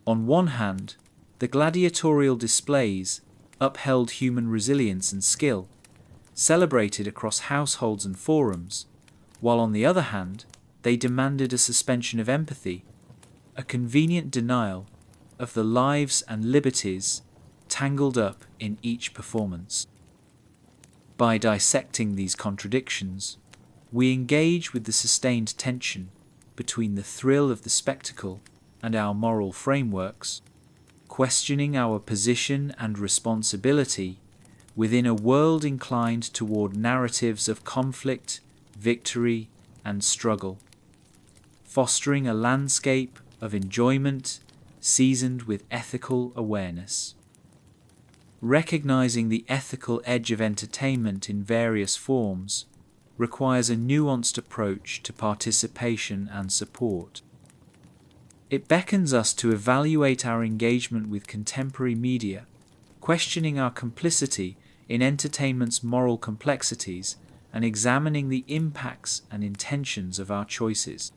On one hand, the gladiatorial displays upheld human resilience and skill, celebrated across households and forums, while on the other hand, they demanded a suspension of empathy, a convenient denial of the lives and liberties tangled up in each performance. By dissecting these contradictions, we engage with the sustained tension between the thrill of the spectacle and our moral frameworks, questioning our position and responsibility within a world inclined toward narratives of conflict, victory, and struggle, fostering a landscape of enjoyment seasoned with ethical awareness. Recognizing the ethical edge of entertainment in various forms requires a nuanced approach to participation and support. It beckons us to evaluate our engagement with contemporary media, questioning our complicity in entertainment's moral complexities and examining the impacts and intentions of our choices.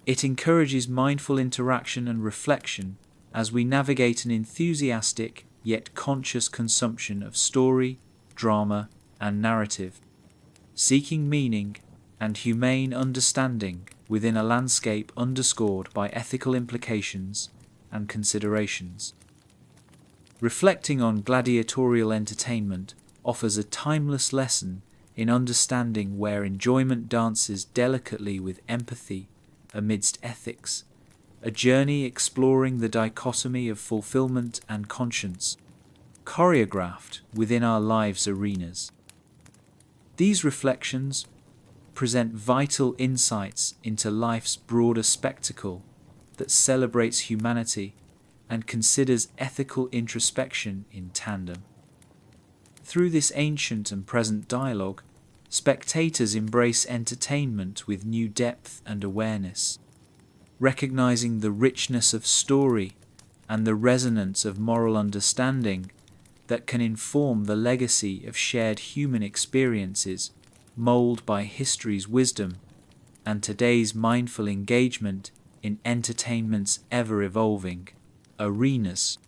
It encourages mindful interaction and reflection as we navigate an enthusiastic yet conscious consumption of story, drama, and narrative, seeking meaning and humane understanding within a landscape underscored by ethical implications and considerations. Reflecting on gladiatorial entertainment offers a timeless lesson in understanding where enjoyment dances delicately with empathy amidst ethics, a journey exploring the dichotomy of fulfillment and conscience, choreographed within our lives' arenas. These reflections present vital insights into life's broader spectacle that celebrates humanity and considers ethical introspection in tandem. Through this ancient and present dialogue, spectators embrace entertainment with new depth and awareness, recognizing the richness of story and the resonance of moral understanding that can inform the legacy of shared human experiences molded by history's wisdom and today's mindful engagement in entertainment's ever-evolving arenas.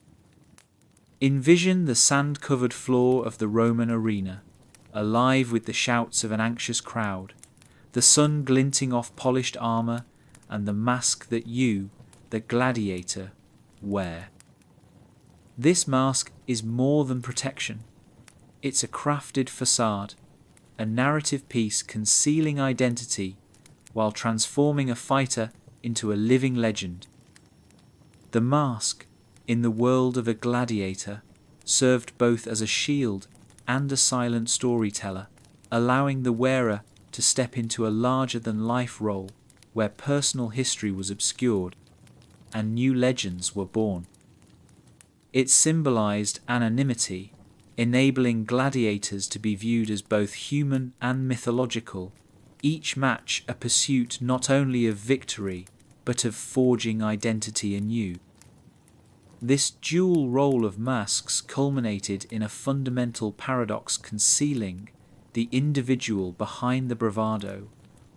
Envision the sand-covered floor of the Roman arena, alive with the shouts of an anxious crowd, the sun glinting off polished armor, and the mask that you, the gladiator, wear. This mask is more than protection. It's a crafted facade, a narrative piece concealing identity while transforming a fighter into a living legend. The mask, in the world of a gladiator, served both as a shield and a silent storyteller, allowing the wearer to step into a larger-than-life role where personal history was obscured and new legends were born. It symbolized anonymity, enabling gladiators to be viewed as both human and mythological, each match a pursuit not only of victory but of forging identity anew. This dual role of masks culminated in a fundamental paradox concealing the individual behind the bravado,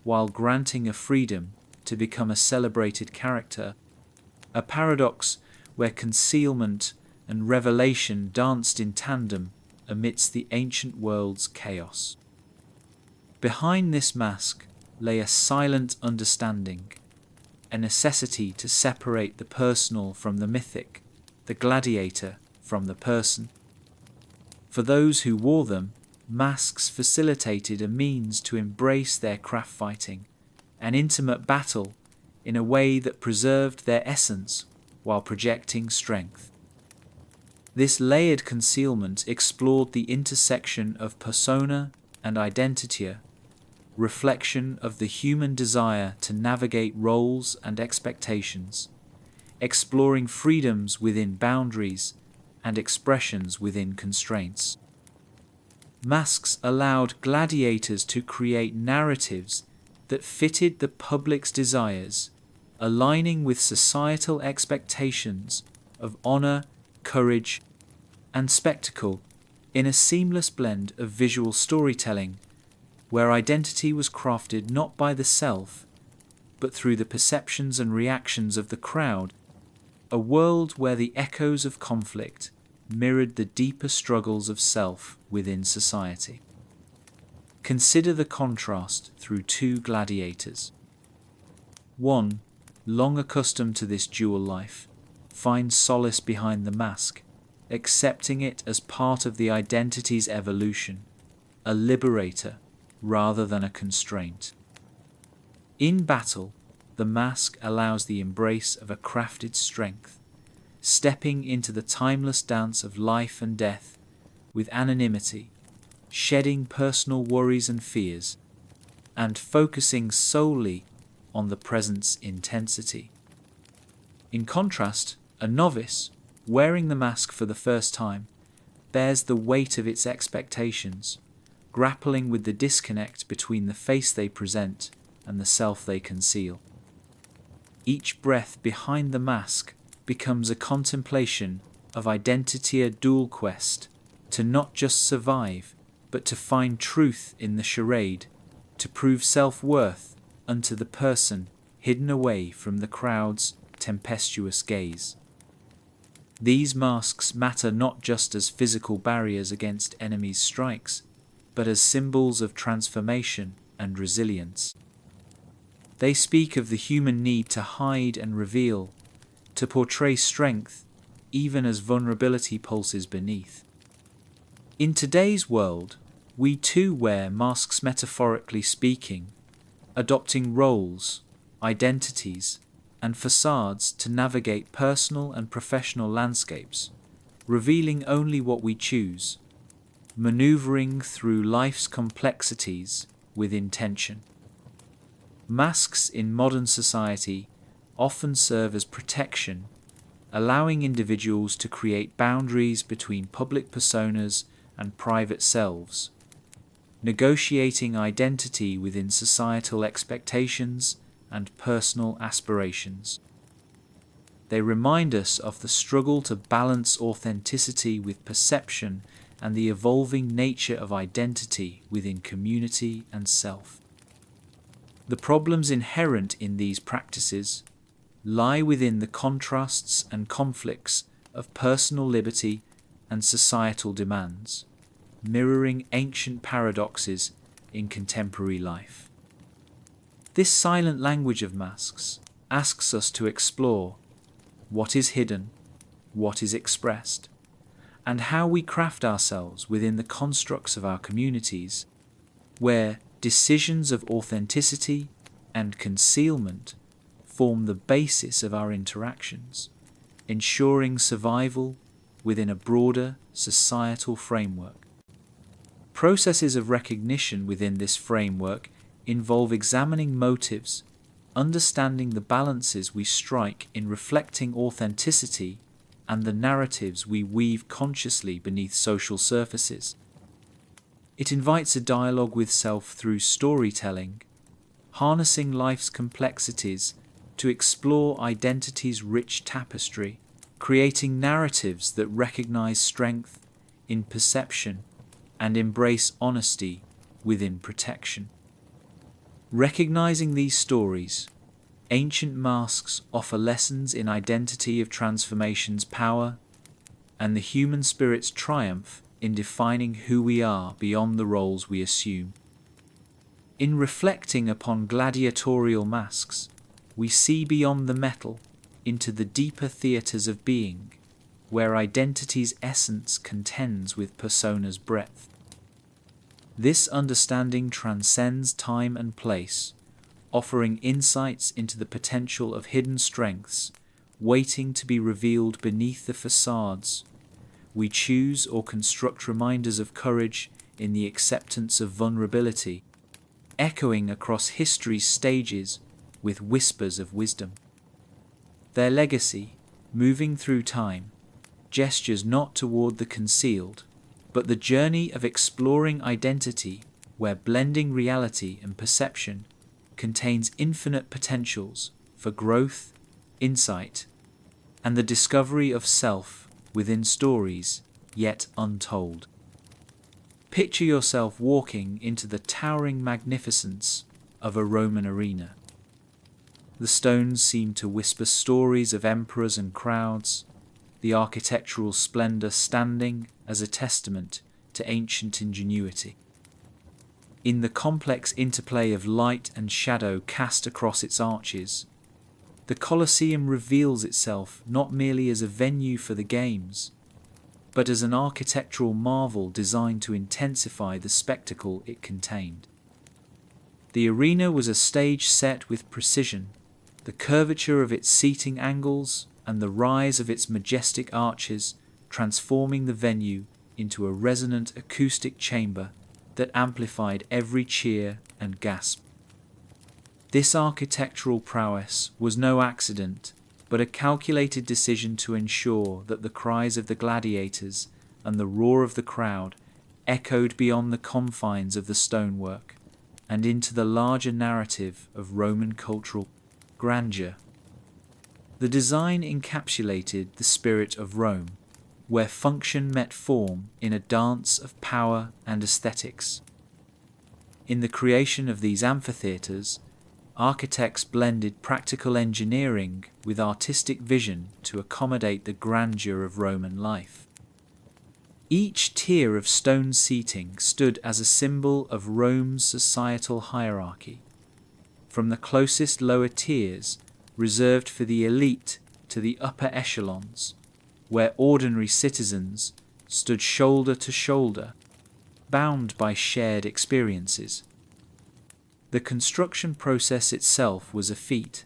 while granting a freedom to become a celebrated character, a paradox where concealment and revelation danced in tandem amidst the ancient world's chaos. Behind this mask lay a silent understanding, a necessity to separate the personal from the mythic, the gladiator from the person. For those who wore them, masks facilitated a means to embrace their craft fighting, an intimate battle in a way that preserved their essence while projecting strength. This layered concealment explored the intersection of persona and identitia, reflection of the human desire to navigate roles and expectations, exploring freedoms within boundaries and expressions within constraints. Masks allowed gladiators to create narratives that fitted the public's desires, aligning with societal expectations of honor, courage, and spectacle in a seamless blend of visual storytelling, where identity was crafted not by the self, but through the perceptions and reactions of the crowd, a world where the echoes of conflict mirrored the deeper struggles of self within society. Consider the contrast through two gladiators. One, long accustomed to this dual life, finds solace behind the mask, accepting it as part of the identity's evolution, a liberator rather than a constraint. In battle, the mask allows the embrace of a crafted strength, stepping into the timeless dance of life and death with anonymity, shedding personal worries and fears, and focusing solely on the present's intensity. In contrast, a novice, wearing the mask for the first time, bears the weight of its expectations, grappling with the disconnect between the face they present and the self they conceal. Each breath behind the mask becomes a contemplation of identity, a dual quest to not just survive, but to find truth in the charade, to prove self-worth unto the person hidden away from the crowd's tempestuous gaze. These masks matter not just as physical barriers against enemies' strikes, but as symbols of transformation and resilience. They speak of the human need to hide and reveal, to portray strength even as vulnerability pulses beneath. In today's world, we too wear masks, metaphorically speaking, adopting roles, identities, and facades to navigate personal and professional landscapes, revealing only what we choose, maneuvering through life's complexities with intention. Masks in modern society often serve as protection, allowing individuals to create boundaries between public personas and private selves, negotiating identity within societal expectations and personal aspirations. They remind us of the struggle to balance authenticity with perception and the evolving nature of identity within community and self. The problems inherent in these practices lie within the contrasts and conflicts of personal liberty and societal demands, mirroring ancient paradoxes in contemporary life. This silent language of masks asks us to explore what is hidden, what is expressed, and how we craft ourselves within the constructs of our communities, where decisions of authenticity and concealment form the basis of our interactions, ensuring survival within a broader societal framework. Processes of recognition within this framework involve examining motives, understanding the balances we strike in reflecting authenticity and the narratives we weave consciously beneath social surfaces. It invites a dialogue with self through storytelling, harnessing life's complexities to explore identity's rich tapestry, creating narratives that recognize strength in perception and embrace honesty within protection. Recognizing these stories, ancient masks offer lessons in identity of transformation's power and the human spirit's triumph in defining who we are beyond the roles we assume. In reflecting upon gladiatorial masks, we see beyond the metal into the deeper theatres of being, where identity's essence contends with persona's breadth. This understanding transcends time and place, offering insights into the potential of hidden strengths waiting to be revealed beneath the facades. We choose or construct reminders of courage in the acceptance of vulnerability, echoing across history's stages with whispers of wisdom. Their legacy, moving through time, gestures not toward the concealed, but the journey of exploring identity where blending reality and perception contains infinite potentials for growth, insight, and the discovery of self within stories yet untold. Picture yourself walking into the towering magnificence of a Roman arena. The stones seem to whisper stories of emperors and crowds, the architectural splendor standing as a testament to ancient ingenuity. In the complex interplay of light and shadow cast across its arches, the Colosseum reveals itself not merely as a venue for the games, but as an architectural marvel designed to intensify the spectacle it contained. The arena was a stage set with precision, the curvature of its seating angles and the rise of its majestic arches transforming the venue into a resonant acoustic chamber that amplified every cheer and gasp. This architectural prowess was no accident, but a calculated decision to ensure that the cries of the gladiators and the roar of the crowd echoed beyond the confines of the stonework and into the larger narrative of Roman cultural grandeur. The design encapsulated the spirit of Rome, where function met form in a dance of power and aesthetics. In the creation of these amphitheatres, architects blended practical engineering with artistic vision to accommodate the grandeur of Roman life. Each tier of stone seating stood as a symbol of Rome's societal hierarchy, from the closest lower tiers reserved for the elite to the upper echelons, where ordinary citizens stood shoulder to shoulder, bound by shared experiences. The construction process itself was a feat,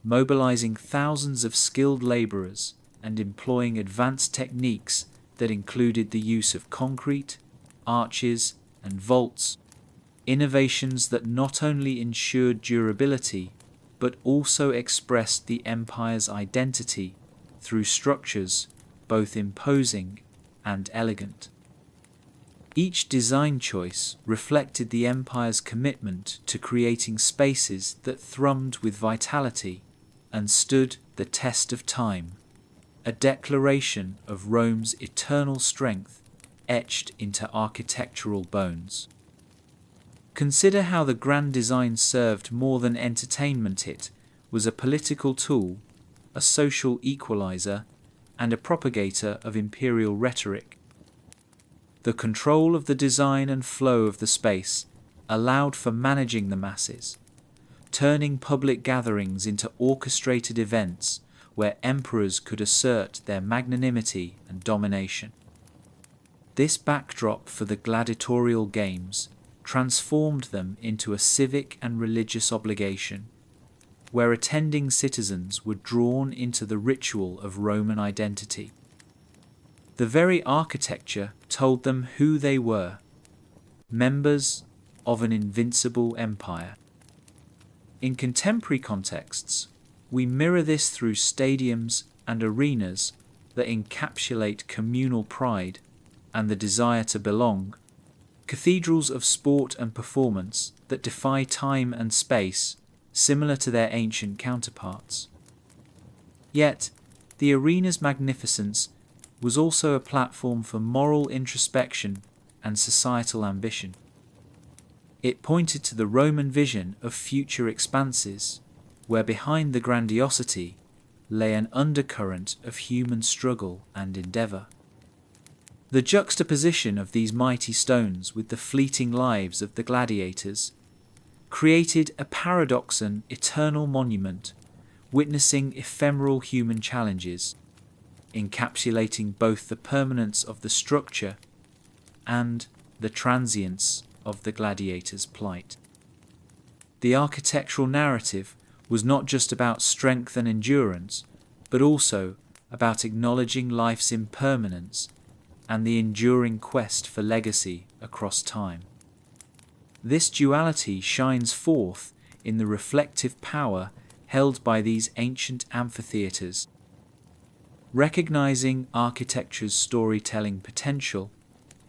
mobilizing thousands of skilled laborers and employing advanced techniques that included the use of concrete, arches, and vaults, innovations that not only ensured durability, but also expressed the empire's identity through structures both imposing and elegant. Each design choice reflected the empire's commitment to creating spaces that thrummed with vitality and stood the test of time, a declaration of Rome's eternal strength etched into architectural bones. Consider how the grand design served more than entertainment. It was a political tool, a social equalizer, and a propagator of imperial rhetoric. The control of the design and flow of the space allowed for managing the masses, turning public gatherings into orchestrated events where emperors could assert their magnanimity and domination. This backdrop for the gladiatorial games transformed them into a civic and religious obligation, where attending citizens were drawn into the ritual of Roman identity. The very architecture told them who they were, members of an invincible empire. In contemporary contexts, we mirror this through stadiums and arenas that encapsulate communal pride and the desire to belong, cathedrals of sport and performance that defy time and space, similar to their ancient counterparts. Yet, the arena's magnificence was also a platform for moral introspection and societal ambition. It pointed to the Roman vision of future expanses, where behind the grandiosity lay an undercurrent of human struggle and endeavour. The juxtaposition of these mighty stones with the fleeting lives of the gladiators created a paradoxan eternal monument, witnessing ephemeral human challenges, encapsulating both the permanence of the structure and the transience of the gladiator's plight. The architectural narrative was not just about strength and endurance, but also about acknowledging life's impermanence and the enduring quest for legacy across time. This duality shines forth in the reflective power held by these ancient amphitheatres. Recognizing architecture's storytelling potential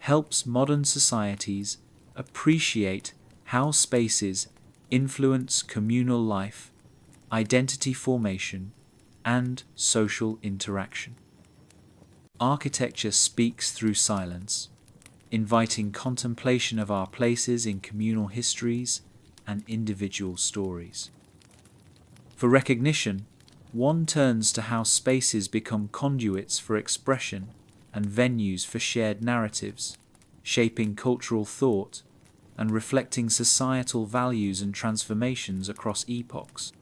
helps modern societies appreciate how spaces influence communal life, identity formation, and social interaction. Architecture speaks through silence, inviting contemplation of our places in communal histories and individual stories. For recognition, one turns to how spaces become conduits for expression and venues for shared narratives, shaping cultural thought and reflecting societal values and transformations across epochs.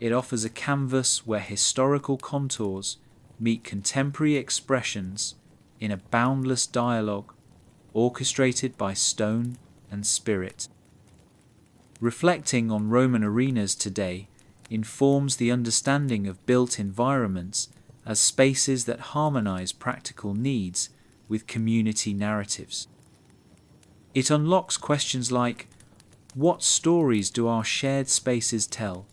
It offers a canvas where historical contours meet contemporary expressions in a boundless dialogue orchestrated by stone and spirit. Reflecting on Roman arenas today informs the understanding of built environments as spaces that harmonize practical needs with community narratives. It unlocks questions like, what stories do our shared spaces tell,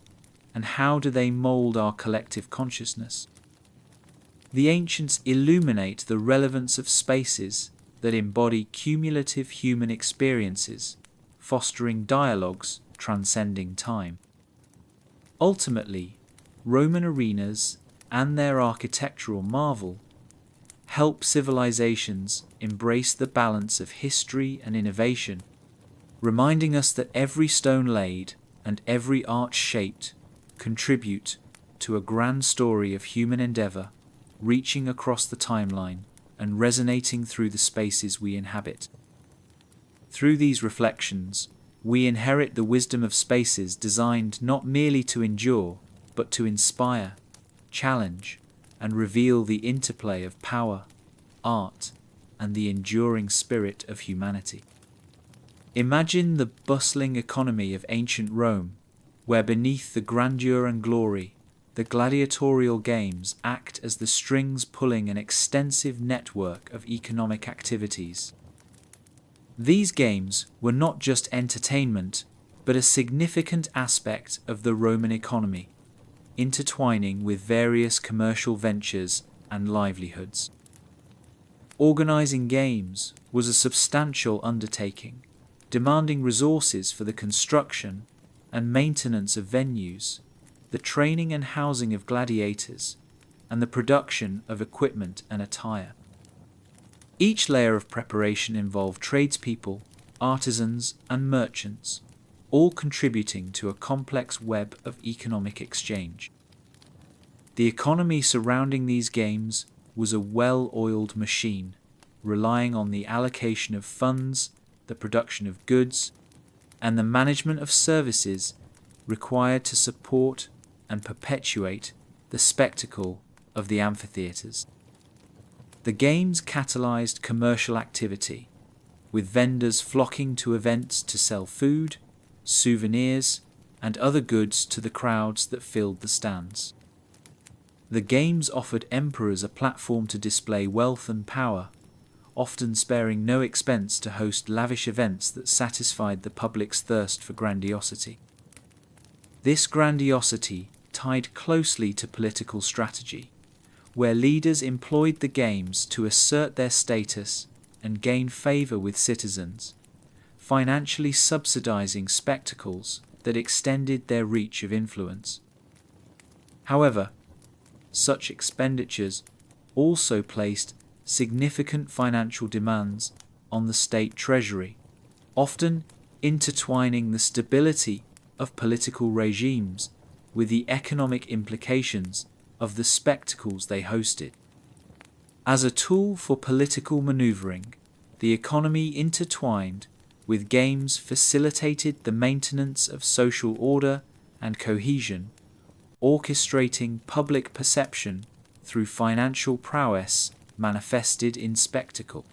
and how do they mold our collective consciousness? The ancients illuminate the relevance of spaces that embody cumulative human experiences, fostering dialogues transcending time. Ultimately, Roman arenas and their architectural marvel help civilizations embrace the balance of history and innovation, reminding us that every stone laid and every arch shaped contribute to a grand story of human endeavor, reaching across the timeline and resonating through the spaces we inhabit. Through these reflections, we inherit the wisdom of spaces designed not merely to endure, but to inspire, challenge, and reveal the interplay of power, art, and the enduring spirit of humanity. Imagine the bustling economy of ancient Rome, where beneath the grandeur and glory, the gladiatorial games act as the strings pulling an extensive network of economic activities. These games were not just entertainment, but a significant aspect of the Roman economy, intertwining with various commercial ventures and livelihoods. Organizing games was a substantial undertaking, demanding resources for the construction and maintenance of venues, the training and housing of gladiators, and the production of equipment and attire. Each layer of preparation involved tradespeople, artisans, and merchants, all contributing to a complex web of economic exchange. The economy surrounding these games was a well-oiled machine, relying on the allocation of funds, the production of goods, and the management of services required to support and perpetuate the spectacle of the amphitheatres. The games catalyzed commercial activity, with vendors flocking to events to sell food, souvenirs, and other goods to the crowds that filled the stands. The games offered emperors a platform to display wealth and power, often sparing no expense to host lavish events that satisfied the public's thirst for grandiosity. This grandiosity tied closely to political strategy, where leaders employed the games to assert their status and gain favor with citizens, financially subsidizing spectacles that extended their reach of influence. However, such expenditures also placed significant financial demands on the state treasury, often intertwining the stability of political regimes with the economic implications of the spectacles they hosted. As a tool for political maneuvering, the economy intertwined with games facilitated the maintenance of social order and cohesion, orchestrating public perception through financial prowess manifested in spectacle.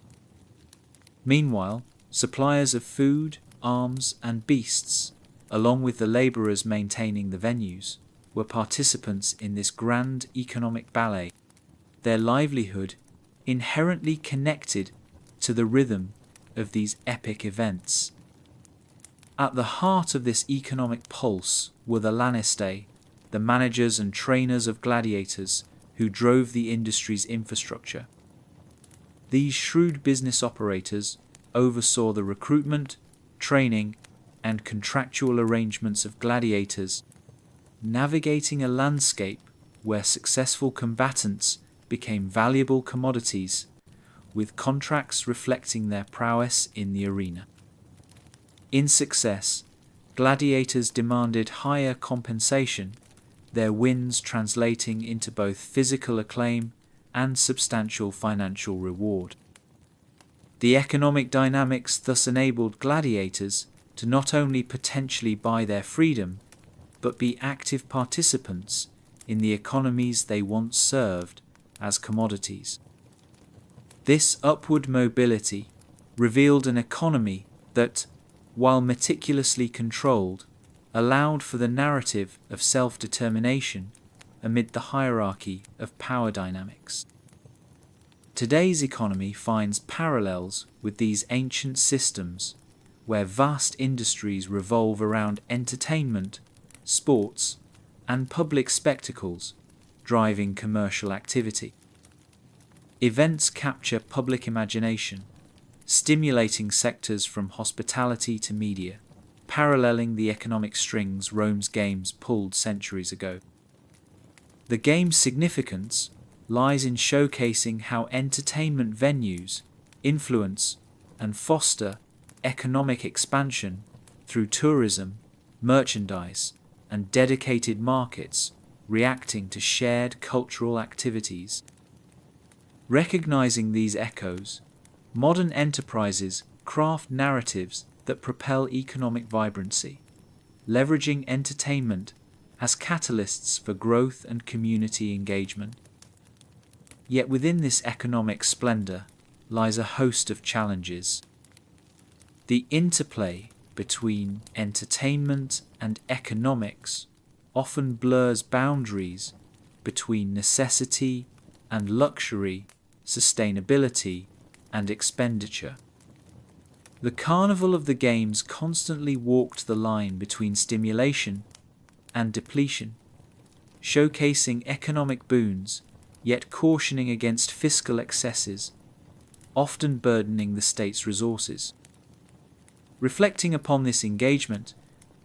Meanwhile, suppliers of food, arms, and beasts, along with the labourers maintaining the venues, were participants in this grand economic ballet, their livelihood inherently connected to the rhythm of these epic events. At the heart of this economic pulse were the lanistae, the managers and trainers of gladiators who drove the industry's infrastructure. These shrewd business operators oversaw the recruitment, training, and contractual arrangements of gladiators, navigating a landscape where successful combatants became valuable commodities, with contracts reflecting their prowess in the arena. In success, gladiators demanded higher compensation, their wins translating into both physical acclaim and substantial financial reward. The economic dynamics thus enabled gladiators to not only potentially buy their freedom, but be active participants in the economies they once served as commodities. This upward mobility revealed an economy that, while meticulously controlled, allowed for the narrative of self-determination amid the hierarchy of power dynamics. Today's economy finds parallels with these ancient systems, where vast industries revolve around entertainment, sports, and public spectacles, driving commercial activity. Events capture public imagination, stimulating sectors from hospitality to media, paralleling the economic strings Rome's games pulled centuries ago. The game's significance lies in showcasing how entertainment venues influence and foster economic expansion through tourism, merchandise, and dedicated markets reacting to shared cultural activities. Recognizing these echoes, modern enterprises craft narratives that propel economic vibrancy, leveraging entertainment as catalysts for growth and community engagement. Yet within this economic splendor lies a host of challenges. The interplay between entertainment and economics often blurs boundaries between necessity and luxury, sustainability and expenditure. The carnival of the games constantly walked the line between stimulation and depletion, showcasing economic boons, yet cautioning against fiscal excesses, often burdening the state's resources. Reflecting upon this engagement,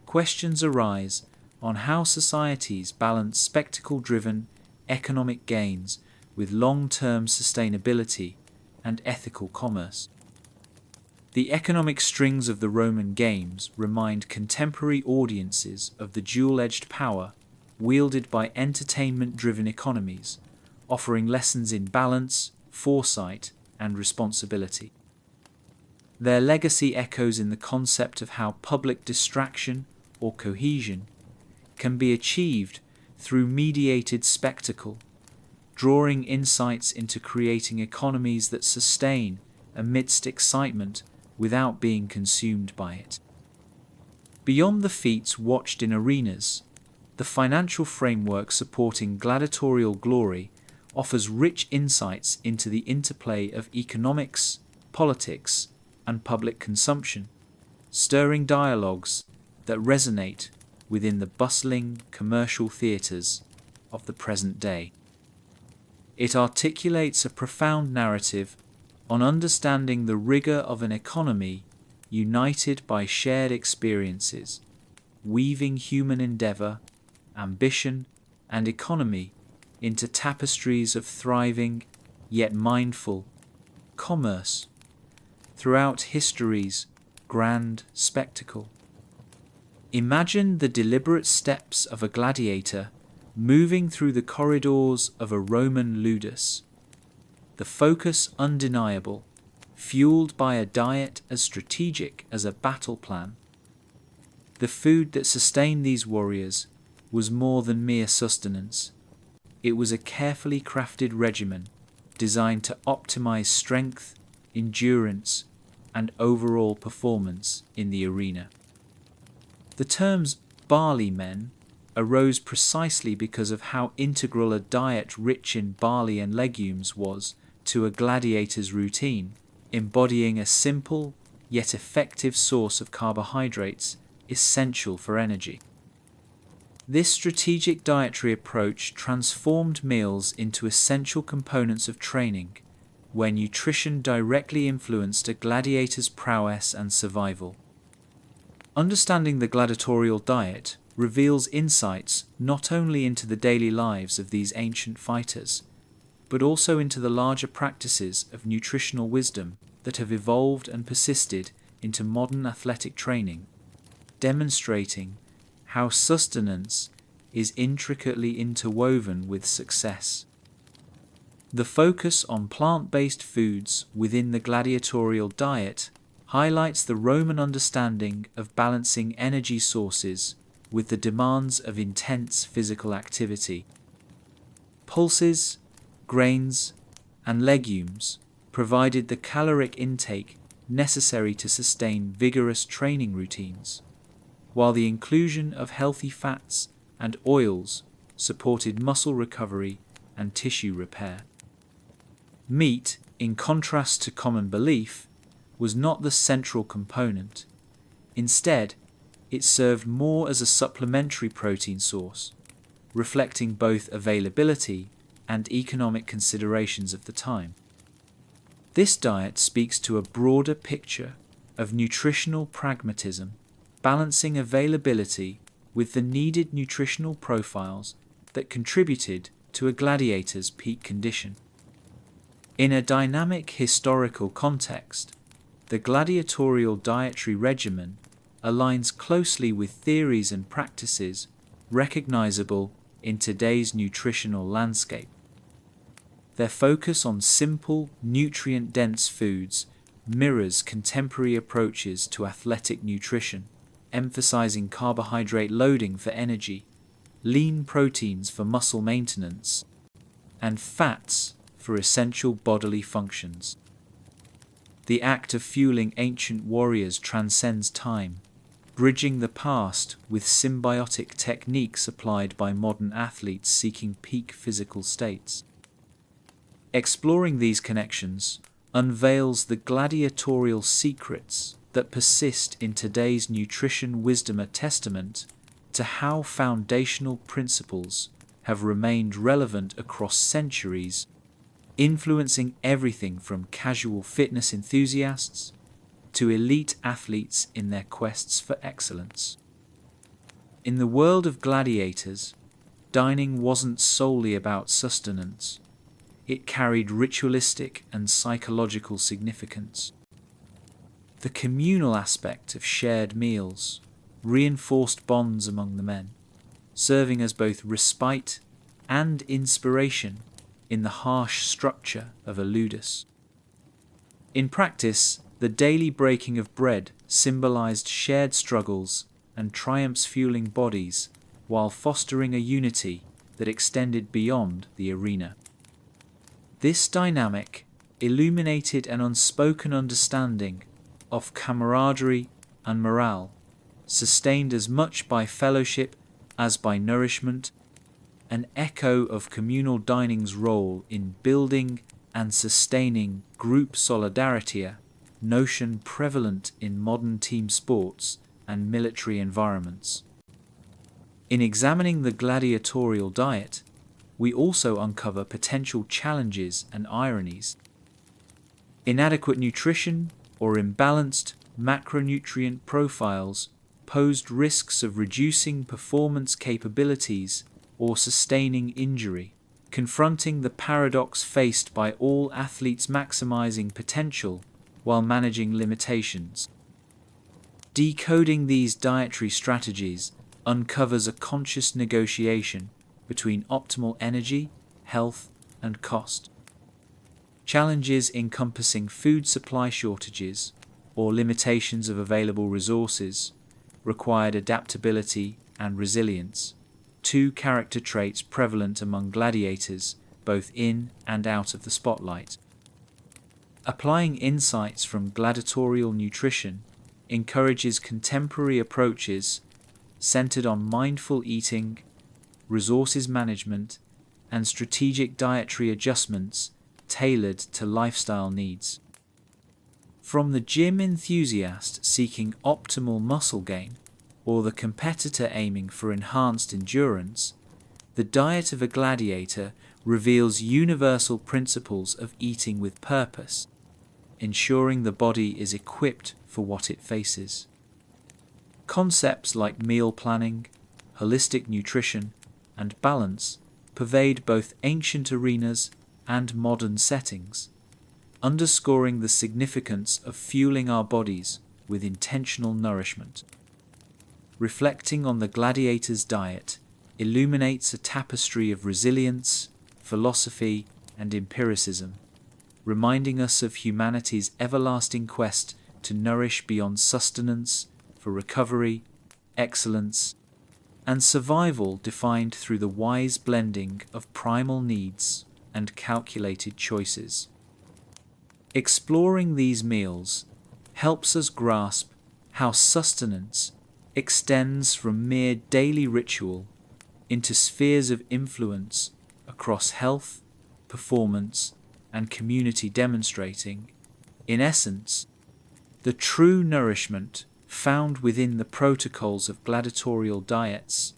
questions arise on how societies balance spectacle-driven economic gains with long-term sustainability and ethical commerce. The economic strings of the Roman games remind contemporary audiences of the dual-edged power wielded by entertainment-driven economies, offering lessons in balance, foresight, and responsibility. Their legacy echoes in the concept of how public distraction or cohesion can be achieved through mediated spectacle, drawing insights into creating economies that sustain amidst excitement without being consumed by it. Beyond the feats watched in arenas, the financial framework supporting gladiatorial glory offers rich insights into the interplay of economics, politics, and public consumption, stirring dialogues that resonate within the bustling commercial theatres of the present day. It articulates a profound narrative on understanding the rigour of an economy united by shared experiences, weaving human endeavour, ambition, and economy into tapestries of thriving, yet mindful, commerce throughout history's grand spectacle. Imagine the deliberate steps of a gladiator moving through the corridors of a Roman ludus, the focus undeniable, fueled by a diet as strategic as a battle plan. The food that sustained these warriors was more than mere sustenance. It was a carefully crafted regimen designed to optimize strength, endurance, and overall performance in the arena. The terms barley men arose precisely because of how integral a diet rich in barley and legumes was to a gladiator's routine, embodying a simple yet effective source of carbohydrates essential for energy. This strategic dietary approach transformed meals into essential components of training, where nutrition directly influenced a gladiator's prowess and survival. Understanding the gladiatorial diet reveals insights not only into the daily lives of these ancient fighters, but also into the larger practices of nutritional wisdom that have evolved and persisted into modern athletic training, demonstrating how sustenance is intricately interwoven with success. The focus on plant-based foods within the gladiatorial diet highlights the Roman understanding of balancing energy sources with the demands of intense physical activity. Pulses, grains, and legumes provided the caloric intake necessary to sustain vigorous training routines, while the inclusion of healthy fats and oils supported muscle recovery and tissue repair. Meat, in contrast to common belief, was not the central component. Instead, it served more as a supplementary protein source, reflecting both availability and economic considerations of the time. This diet speaks to a broader picture of nutritional pragmatism, balancing availability with the needed nutritional profiles that contributed to a gladiator's peak condition. In a dynamic historical context, the gladiatorial dietary regimen aligns closely with theories and practices recognizable in today's nutritional landscape. Their focus on simple, nutrient-dense foods mirrors contemporary approaches to athletic nutrition, emphasizing carbohydrate loading for energy, lean proteins for muscle maintenance, and fats for essential bodily functions. The act of fueling ancient warriors transcends time, bridging the past with symbiotic techniques applied by modern athletes seeking peak physical states. Exploring these connections unveils the gladiatorial secrets that persist in today's nutrition wisdom a testament to how foundational principles have remained relevant across centuries, influencing everything from casual fitness enthusiasts to elite athletes in their quests for excellence. In the world of gladiators, dining wasn't solely about sustenance. It carried ritualistic and psychological significance. The communal aspect of shared meals reinforced bonds among the men, serving as both respite and inspiration in the harsh structure of a ludus. In practice, the daily breaking of bread symbolized shared struggles and triumphs fueling bodies while fostering a unity that extended beyond the arena. This dynamic illuminated an unspoken understanding of camaraderie and morale, sustained as much by fellowship as by nourishment, an echo of communal dining's role in building and sustaining group solidarity, a notion prevalent in modern team sports and military environments. In examining the gladiatorial diet, we also uncover potential challenges and ironies. Inadequate nutrition or imbalanced macronutrient profiles posed risks of reducing performance capabilities or sustaining injury, confronting the paradox faced by all athletes maximizing potential while managing limitations. Decoding these dietary strategies uncovers a conscious negotiation between optimal energy, health, and cost. Challenges encompassing food supply shortages or limitations of available resources required adaptability and resilience, two character traits prevalent among gladiators both in and out of the spotlight. Applying insights from gladiatorial nutrition encourages contemporary approaches centered on mindful eating, resources management, and strategic dietary adjustments tailored to lifestyle needs. From the gym enthusiast seeking optimal muscle gain, or the competitor aiming for enhanced endurance, the diet of a gladiator reveals universal principles of eating with purpose, ensuring the body is equipped for what it faces. Concepts like meal planning, holistic nutrition, and balance pervade both ancient arenas and modern settings, underscoring the significance of fueling our bodies with intentional nourishment. Reflecting on the gladiator's diet illuminates a tapestry of resilience, philosophy, and empiricism, reminding us of humanity's everlasting quest to nourish beyond sustenance for recovery, excellence, and survival defined through the wise blending of primal needs and calculated choices. Exploring these meals helps us grasp how sustenance extends from mere daily ritual into spheres of influence across health, performance, and community, demonstrating, in essence, the true nourishment found within the protocols of gladiatorial diets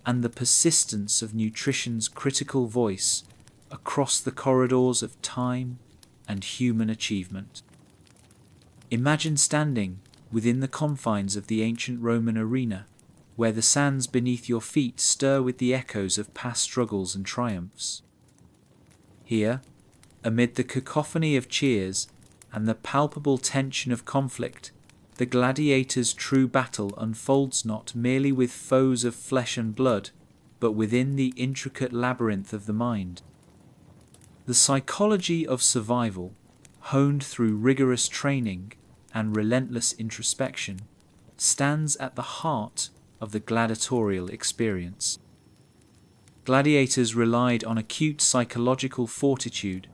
and the persistence of nutrition's critical voice across the corridors of time and human achievement. Imagine standing within the confines of the ancient Roman arena, where the sands beneath your feet stir with the echoes of past struggles and triumphs. Here, amid the cacophony of cheers and the palpable tension of conflict, the gladiator's true battle unfolds not merely with foes of flesh and blood, but within the intricate labyrinth of the mind. The psychology of survival, honed through rigorous training and relentless introspection, stands at the heart of the gladiatorial experience. Gladiators relied on acute psychological fortitude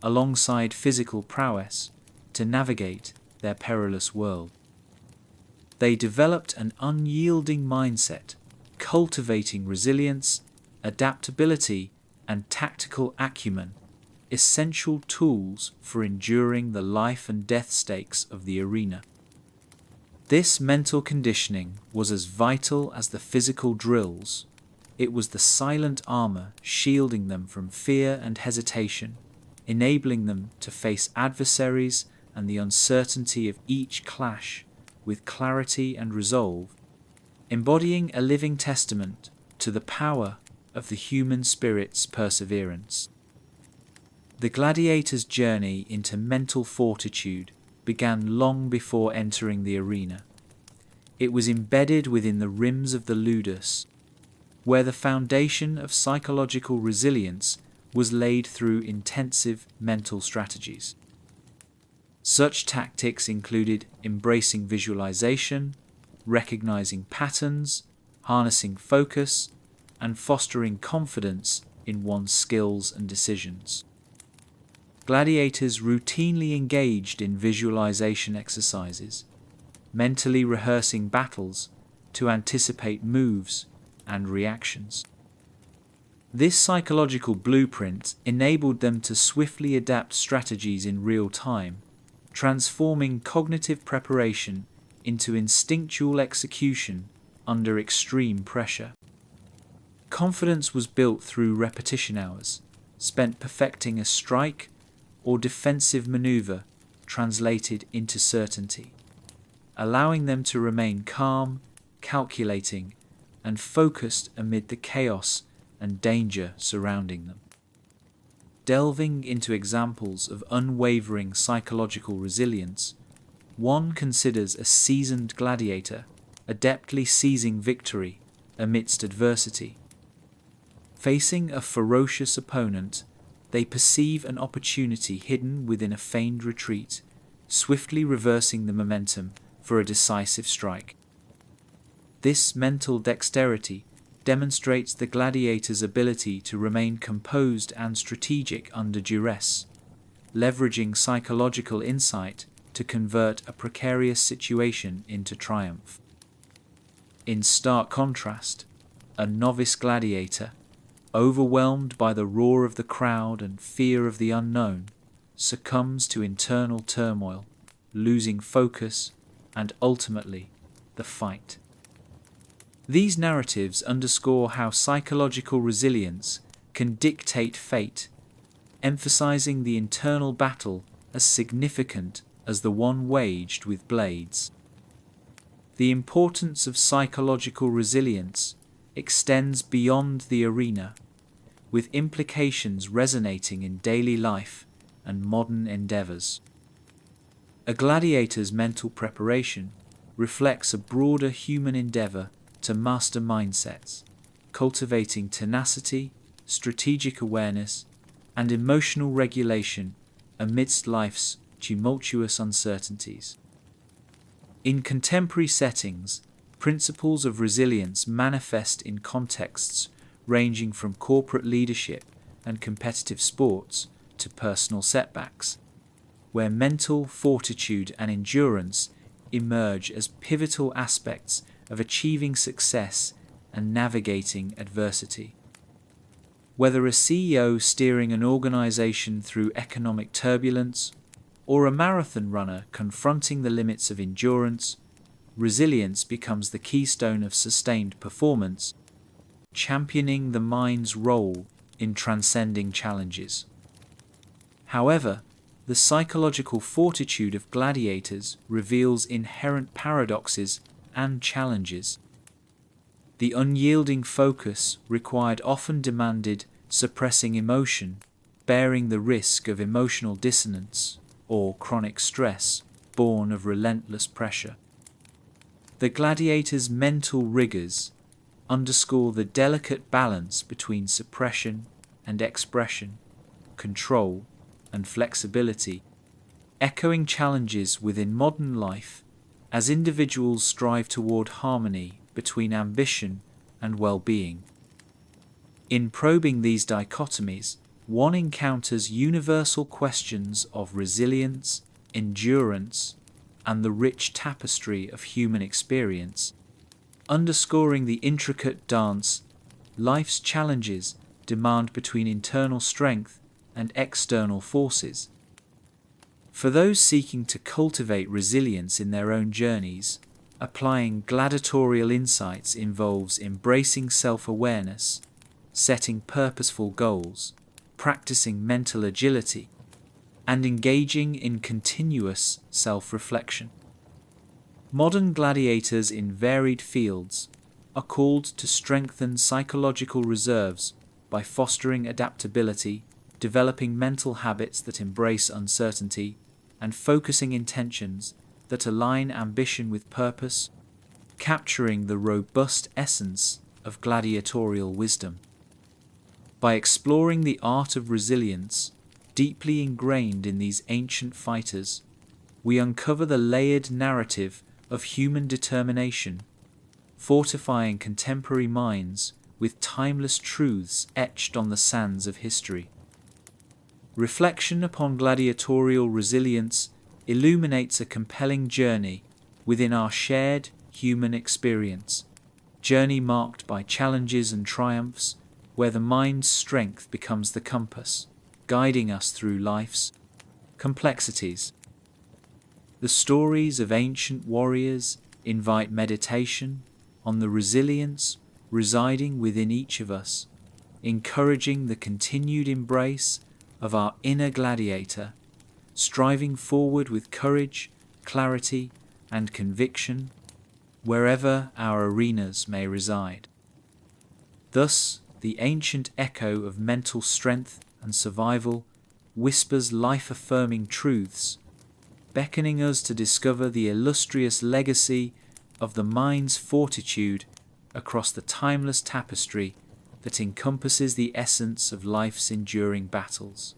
alongside physical prowess to navigate their perilous world. They developed an unyielding mindset, cultivating resilience, adaptability, and tactical acumen, essential tools for enduring the life and death stakes of the arena. This mental conditioning was as vital as the physical drills. It was the silent armor shielding them from fear and hesitation, enabling them to face adversaries and the uncertainty of each clash with clarity and resolve, embodying a living testament to the power of the human spirit's perseverance. The gladiator's journey into mental fortitude began long before entering the arena. It was embedded within the rims of the ludus, where the foundation of psychological resilience was laid through intensive mental strategies. Such tactics included embracing visualization, recognizing patterns, harnessing focus, and fostering confidence in one's skills and decisions. Gladiators routinely engaged in visualization exercises, mentally rehearsing battles to anticipate moves and reactions. This psychological blueprint enabled them to swiftly adapt strategies in real time, transforming cognitive preparation into instinctual execution under extreme pressure. Confidence was built through repetition hours, spent perfecting a strike or defensive maneuver translated into certainty, allowing them to remain calm, calculating, and focused amid the chaos and danger surrounding them. Delving into examples of unwavering psychological resilience, one considers a seasoned gladiator adeptly seizing victory amidst adversity. Facing a ferocious opponent, they perceive an opportunity hidden within a feigned retreat, swiftly reversing the momentum for a decisive strike. This mental dexterity demonstrates the gladiator's ability to remain composed and strategic under duress, leveraging psychological insight to convert a precarious situation into triumph. In stark contrast, a novice gladiator, overwhelmed by the roar of the crowd and fear of the unknown, succumbs to internal turmoil, losing focus and ultimately the fight. These narratives underscore how psychological resilience can dictate fate, emphasizing the internal battle as significant as the one waged with blades. The importance of psychological resilience extends beyond the arena, with implications resonating in daily life and modern endeavors. A gladiator's mental preparation reflects a broader human endeavor to master mindsets, cultivating tenacity, strategic awareness, and emotional regulation amidst life's tumultuous uncertainties. In contemporary settings, principles of resilience manifest in contexts ranging from corporate leadership and competitive sports to personal setbacks, where mental fortitude and endurance emerge as pivotal aspects of achieving success and navigating adversity. Whether a CEO steering an organization through economic turbulence or a marathon runner confronting the limits of endurance, resilience becomes the keystone of sustained performance, championing the mind's role in transcending challenges. However, the psychological fortitude of gladiators reveals inherent paradoxes and challenges. The unyielding focus required often demanded suppressing emotion, bearing the risk of emotional dissonance or chronic stress born of relentless pressure. The gladiator's mental rigors underscore the delicate balance between suppression and expression, control and flexibility, echoing challenges within modern life as individuals strive toward harmony between ambition and well-being. In probing these dichotomies, one encounters universal questions of resilience, endurance, and the rich tapestry of human experience, underscoring the intricate dance life's challenges demand between internal strength and external forces. For those seeking to cultivate resilience in their own journeys, Applying gladiatorial insights involves embracing self-awareness, setting purposeful goals, practicing mental agility, and engaging in continuous self-reflection. Modern gladiators in varied fields are called to strengthen psychological reserves by fostering adaptability, developing mental habits that embrace uncertainty, and focusing intentions that align ambition with purpose, capturing the robust essence of gladiatorial wisdom. By exploring the art of resilience, deeply ingrained in these ancient fighters, we uncover the layered narrative of human determination, fortifying contemporary minds with timeless truths etched on the sands of history. Reflection upon gladiatorial resilience illuminates a compelling journey within our shared human experience, journey marked by challenges and triumphs, where the mind's strength becomes the compass, guiding us through life's complexities. The stories of ancient warriors invite meditation on the resilience residing within each of us, encouraging the continued embrace of our inner gladiator, striving forward with courage, clarity, and conviction, wherever our arenas may reside. Thus, the ancient echo of mental strength and survival whispers life-affirming truths, beckoning us to discover the illustrious legacy of the mind's fortitude across the timeless tapestry that encompasses the essence of life's enduring battles.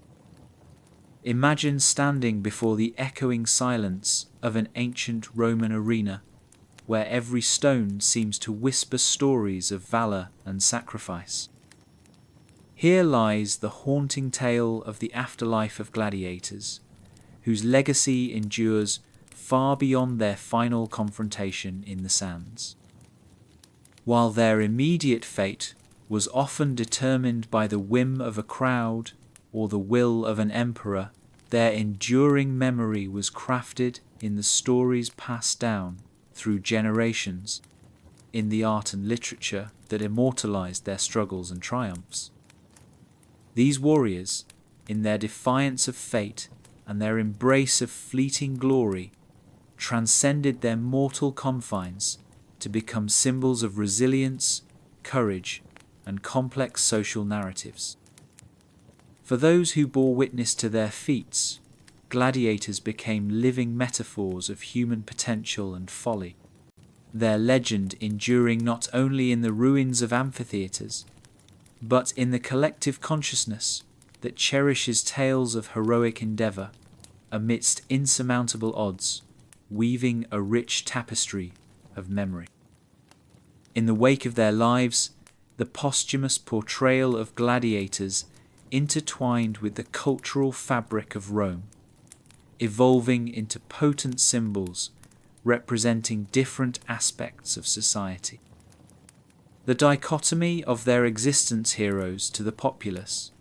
Imagine standing before the echoing silence of an ancient Roman arena, where every stone seems to whisper stories of valor and sacrifice. Here lies the haunting tale of the afterlife of gladiators, whose legacy endures far beyond their final confrontation in the sands. While their immediate fate was often determined by the whim of a crowd or the will of an emperor, their enduring memory was crafted in the stories passed down through generations, in the art and literature that immortalized their struggles and triumphs. These warriors, in their defiance of fate and their embrace of fleeting glory, transcended their mortal confines to become symbols of resilience, courage, and complex social narratives. For those who bore witness to their feats, gladiators became living metaphors of human potential and folly, their legend enduring not only in the ruins of amphitheatres, but in the collective consciousness that cherishes tales of heroic endeavour amidst insurmountable odds, weaving a rich tapestry of memory. In the wake of their lives, the posthumous portrayal of gladiators intertwined with the cultural fabric of Rome, evolving into potent symbols representing different aspects of society. The dichotomy of their existence heroes to the populace,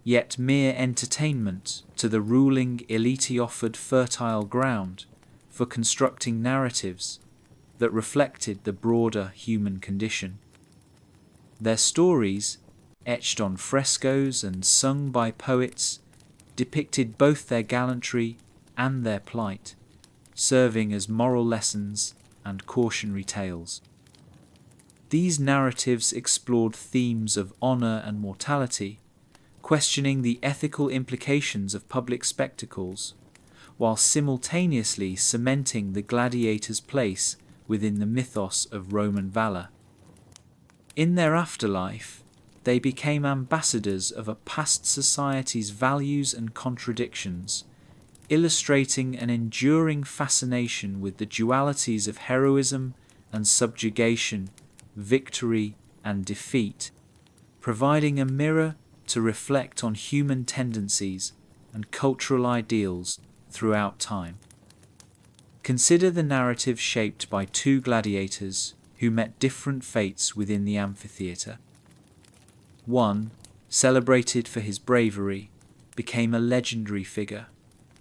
yet mere entertainment to the ruling elite, offered fertile ground for constructing narratives that reflected the broader human condition. Their stories, etched on frescoes and sung by poets, depicted both their gallantry and their plight, serving as moral lessons and cautionary tales. These narratives explored themes of honor and mortality, questioning the ethical implications of public spectacles, while simultaneously cementing the gladiator's place within the mythos of Roman valor. In their afterlife, they became ambassadors of a past society's values and contradictions, illustrating an enduring fascination with the dualities of heroism and subjugation, victory and defeat, providing a mirror to reflect on human tendencies and cultural ideals throughout time. Consider the narrative shaped by two gladiators who met different fates within the amphitheatre. One, celebrated for his bravery, became a legendary figure,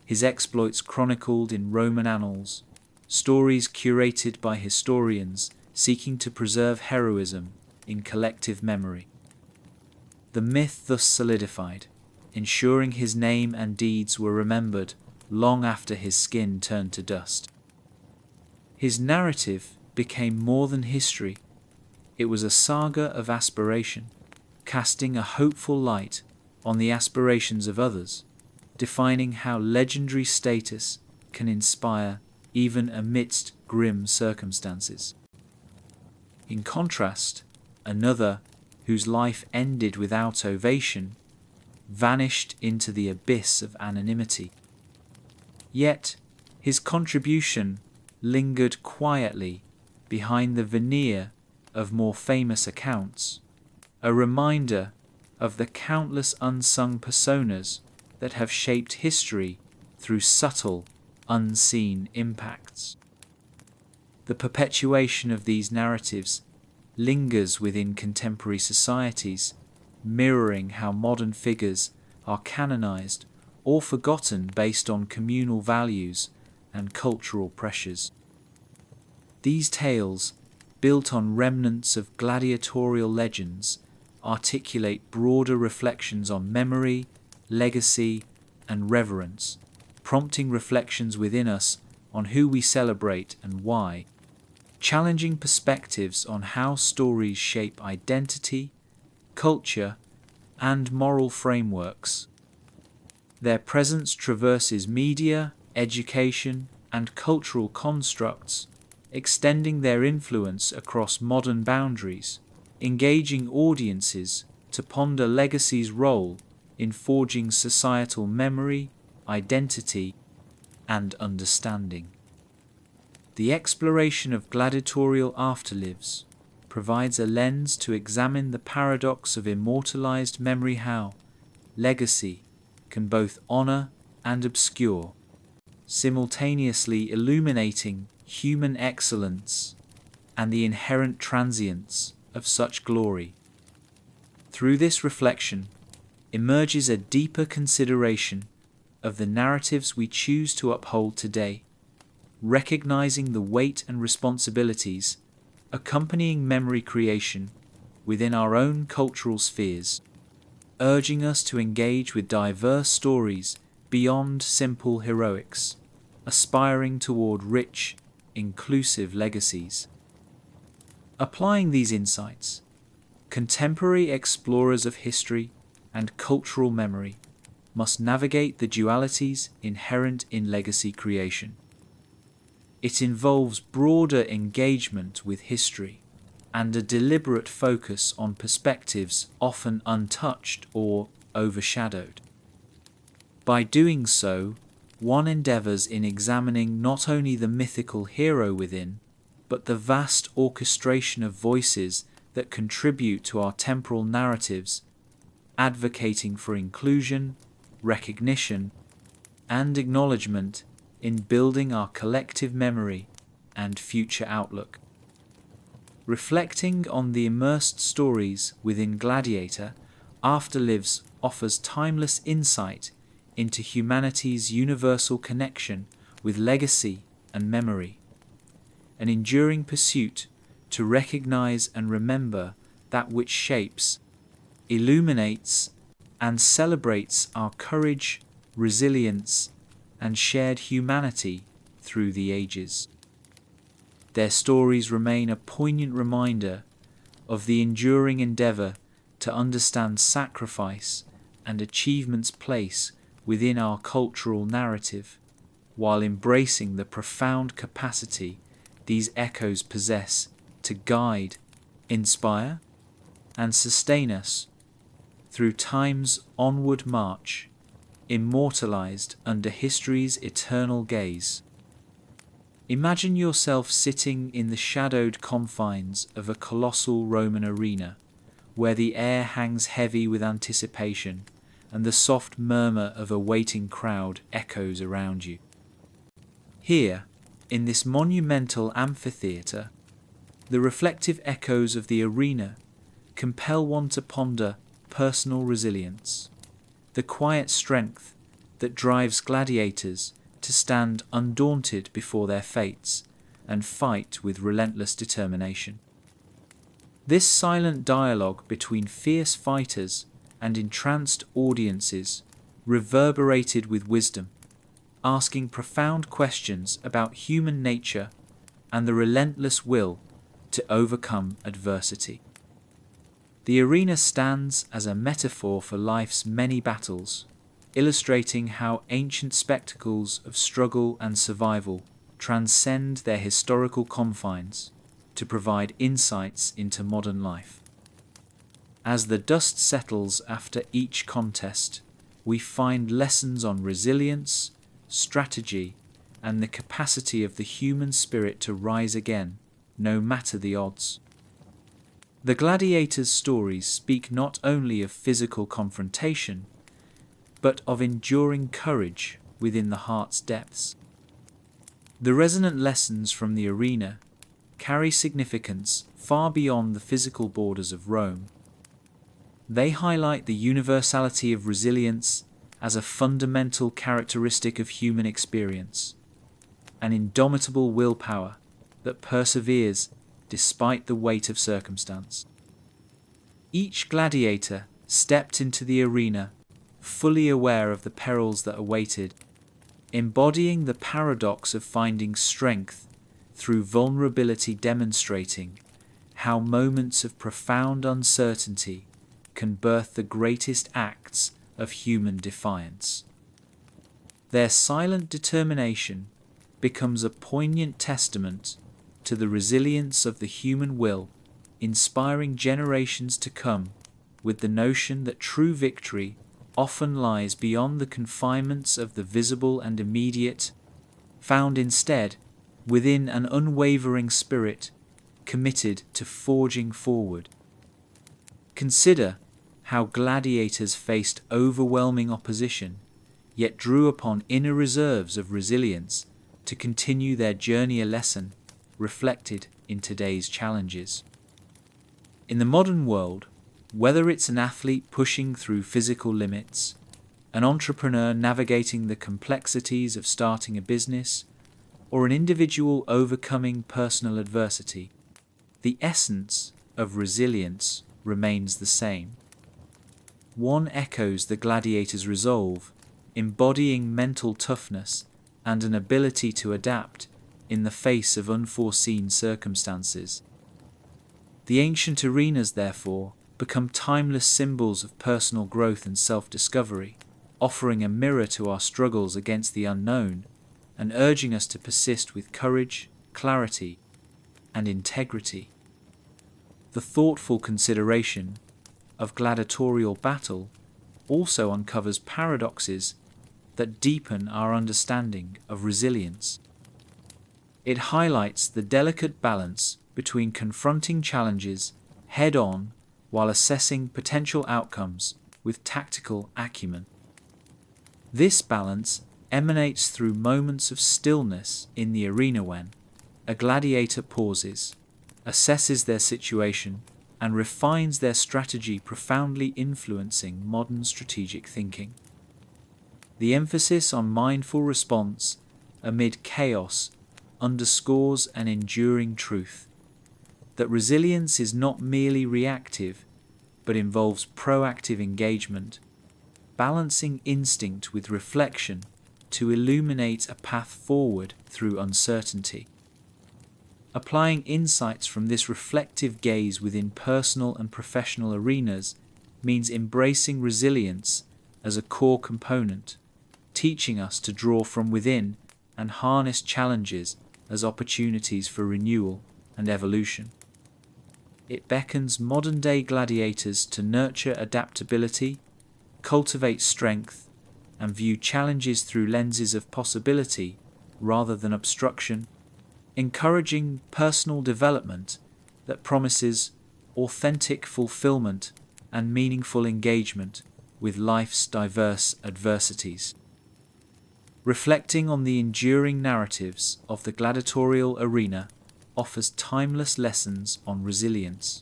his exploits chronicled in Roman annals, stories curated by historians seeking to preserve heroism in collective memory. The myth thus solidified, ensuring his name and deeds were remembered long after his skin turned to dust. His narrative became more than history. It was a saga of aspiration, casting a hopeful light on the aspirations of others, defining how legendary status can inspire even amidst grim circumstances. In contrast, another, whose life ended without ovation, vanished into the abyss of anonymity. Yet, his contribution lingered quietly behind the veneer of more famous accounts, a reminder of the countless unsung personas that have shaped history through subtle, unseen impacts. The perpetuation of these narratives lingers within contemporary societies, mirroring how modern figures are canonized or forgotten based on communal values and cultural pressures. These tales, built on remnants of gladiatorial legends, articulate broader reflections on memory, legacy, and reverence, prompting reflections within us on who we celebrate and why, challenging perspectives on how stories shape identity, culture, and moral frameworks. Their presence traverses media, education, and cultural constructs, extending their influence across modern boundaries, engaging audiences to ponder legacy's role in forging societal memory, identity, and understanding. The exploration of gladiatorial afterlives provides a lens to examine the paradox of immortalized memory, how legacy can both honor and obscure, simultaneously illuminating human excellence and the inherent transience of such glory. Through this reflection emerges a deeper consideration of the narratives we choose to uphold today, recognizing the weight and responsibilities accompanying memory creation within our own cultural spheres, urging us to engage with diverse stories beyond simple heroics, aspiring toward rich, inclusive legacies. Applying these insights, contemporary explorers of history and cultural memory must navigate the dualities inherent in legacy creation. It involves broader engagement with history and a deliberate focus on perspectives often untouched or overshadowed. By doing so, one endeavors in examining not only the mythical hero within, but the vast orchestration of voices that contribute to our temporal narratives, advocating for inclusion, recognition, and acknowledgement in building our collective memory and future outlook. Reflecting on the immersed stories within Gladiator, Afterlives offers timeless insight into humanity's universal connection with legacy and memory, an enduring pursuit to recognize and remember that which shapes, illuminates, and celebrates our courage, resilience, and shared humanity through the ages. Their stories remain a poignant reminder of the enduring endeavor to understand sacrifice and achievement's place within our cultural narrative, while embracing the profound capacity these echoes possess to guide, inspire, and sustain us through time's onward march, immortalized under history's eternal gaze. Imagine yourself sitting in the shadowed confines of a colossal Roman arena, where the air hangs heavy with anticipation and the soft murmur of a waiting crowd echoes around you. Here, in this monumental amphitheatre, the reflective echoes of the arena compel one to ponder personal resilience, the quiet strength that drives gladiators to to stand undaunted before their fates and fight with relentless determination. This silent dialogue between fierce fighters and entranced audiences reverberated with wisdom, asking profound questions about human nature and the relentless will to overcome adversity. The arena stands as a metaphor for life's many battles, illustrating how ancient spectacles of struggle and survival transcend their historical confines to provide insights into modern life. As the dust settles after each contest, we find lessons on resilience, strategy, and the capacity of the human spirit to rise again, no matter the odds. The Gladiator's stories speak not only of physical confrontation, but of enduring courage within the heart's depths. The resonant lessons from the arena carry significance far beyond the physical borders of Rome. They highlight the universality of resilience as a fundamental characteristic of human experience, an indomitable willpower that perseveres despite the weight of circumstance. Each gladiator stepped into the arena fully aware of the perils that awaited, embodying the paradox of finding strength through vulnerability, demonstrating how moments of profound uncertainty can birth the greatest acts of human defiance. Their silent determination becomes a poignant testament to the resilience of the human will, inspiring generations to come with the notion that true victory often lies beyond the confinements of the visible and immediate, found instead within an unwavering spirit committed to forging forward. Consider how gladiators faced overwhelming opposition, yet drew upon inner reserves of resilience to continue their journey, a lesson reflected in today's challenges. In the modern world, whether it's an athlete pushing through physical limits, an entrepreneur navigating the complexities of starting a business, or an individual overcoming personal adversity, the essence of resilience remains the same. One echoes the gladiator's resolve, embodying mental toughness and an ability to adapt in the face of unforeseen circumstances. The ancient arenas, therefore, become timeless symbols of personal growth and self-discovery, offering a mirror to our struggles against the unknown and urging us to persist with courage, clarity, and integrity. The thoughtful consideration of gladiatorial battle also uncovers paradoxes that deepen our understanding of resilience. It highlights the delicate balance between confronting challenges head-on while assessing potential outcomes with tactical acumen. This balance emanates through moments of stillness in the arena when a gladiator pauses, assesses their situation, and refines their strategy, profoundly influencing modern strategic thinking. The emphasis on mindful response amid chaos underscores an enduring truth that resilience is not merely reactive, but involves proactive engagement, balancing instinct with reflection to illuminate a path forward through uncertainty. Applying insights from this reflective gaze within personal and professional arenas means embracing resilience as a core component, teaching us to draw from within and harness challenges as opportunities for renewal and evolution. It beckons modern-day gladiators to nurture adaptability, cultivate strength, and view challenges through lenses of possibility rather than obstruction, encouraging personal development that promises authentic fulfillment and meaningful engagement with life's diverse adversities. Reflecting on the enduring narratives of the gladiatorial arena offers timeless lessons on resilience,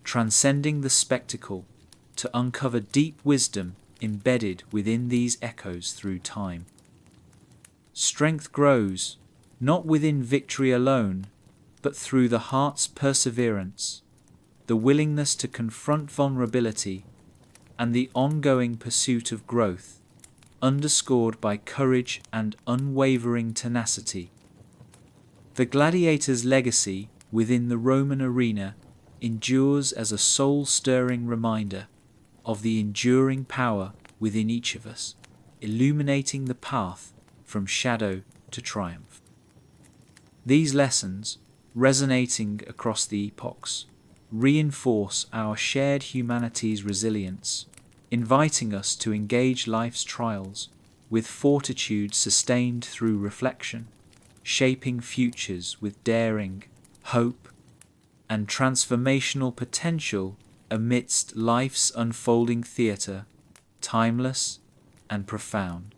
transcending the spectacle to uncover deep wisdom embedded within these echoes through time. Strength grows, not within victory alone, but through the heart's perseverance, the willingness to confront vulnerability, and the ongoing pursuit of growth, underscored by courage and unwavering tenacity. The gladiator's legacy within the Roman arena endures as a soul-stirring reminder of the enduring power within each of us, illuminating the path from shadow to triumph. These lessons, resonating across the epochs, reinforce our shared humanity's resilience, inviting us to engage life's trials with fortitude sustained through reflection, shaping futures with daring, hope, and transformational potential amidst life's unfolding theatre, timeless and profound.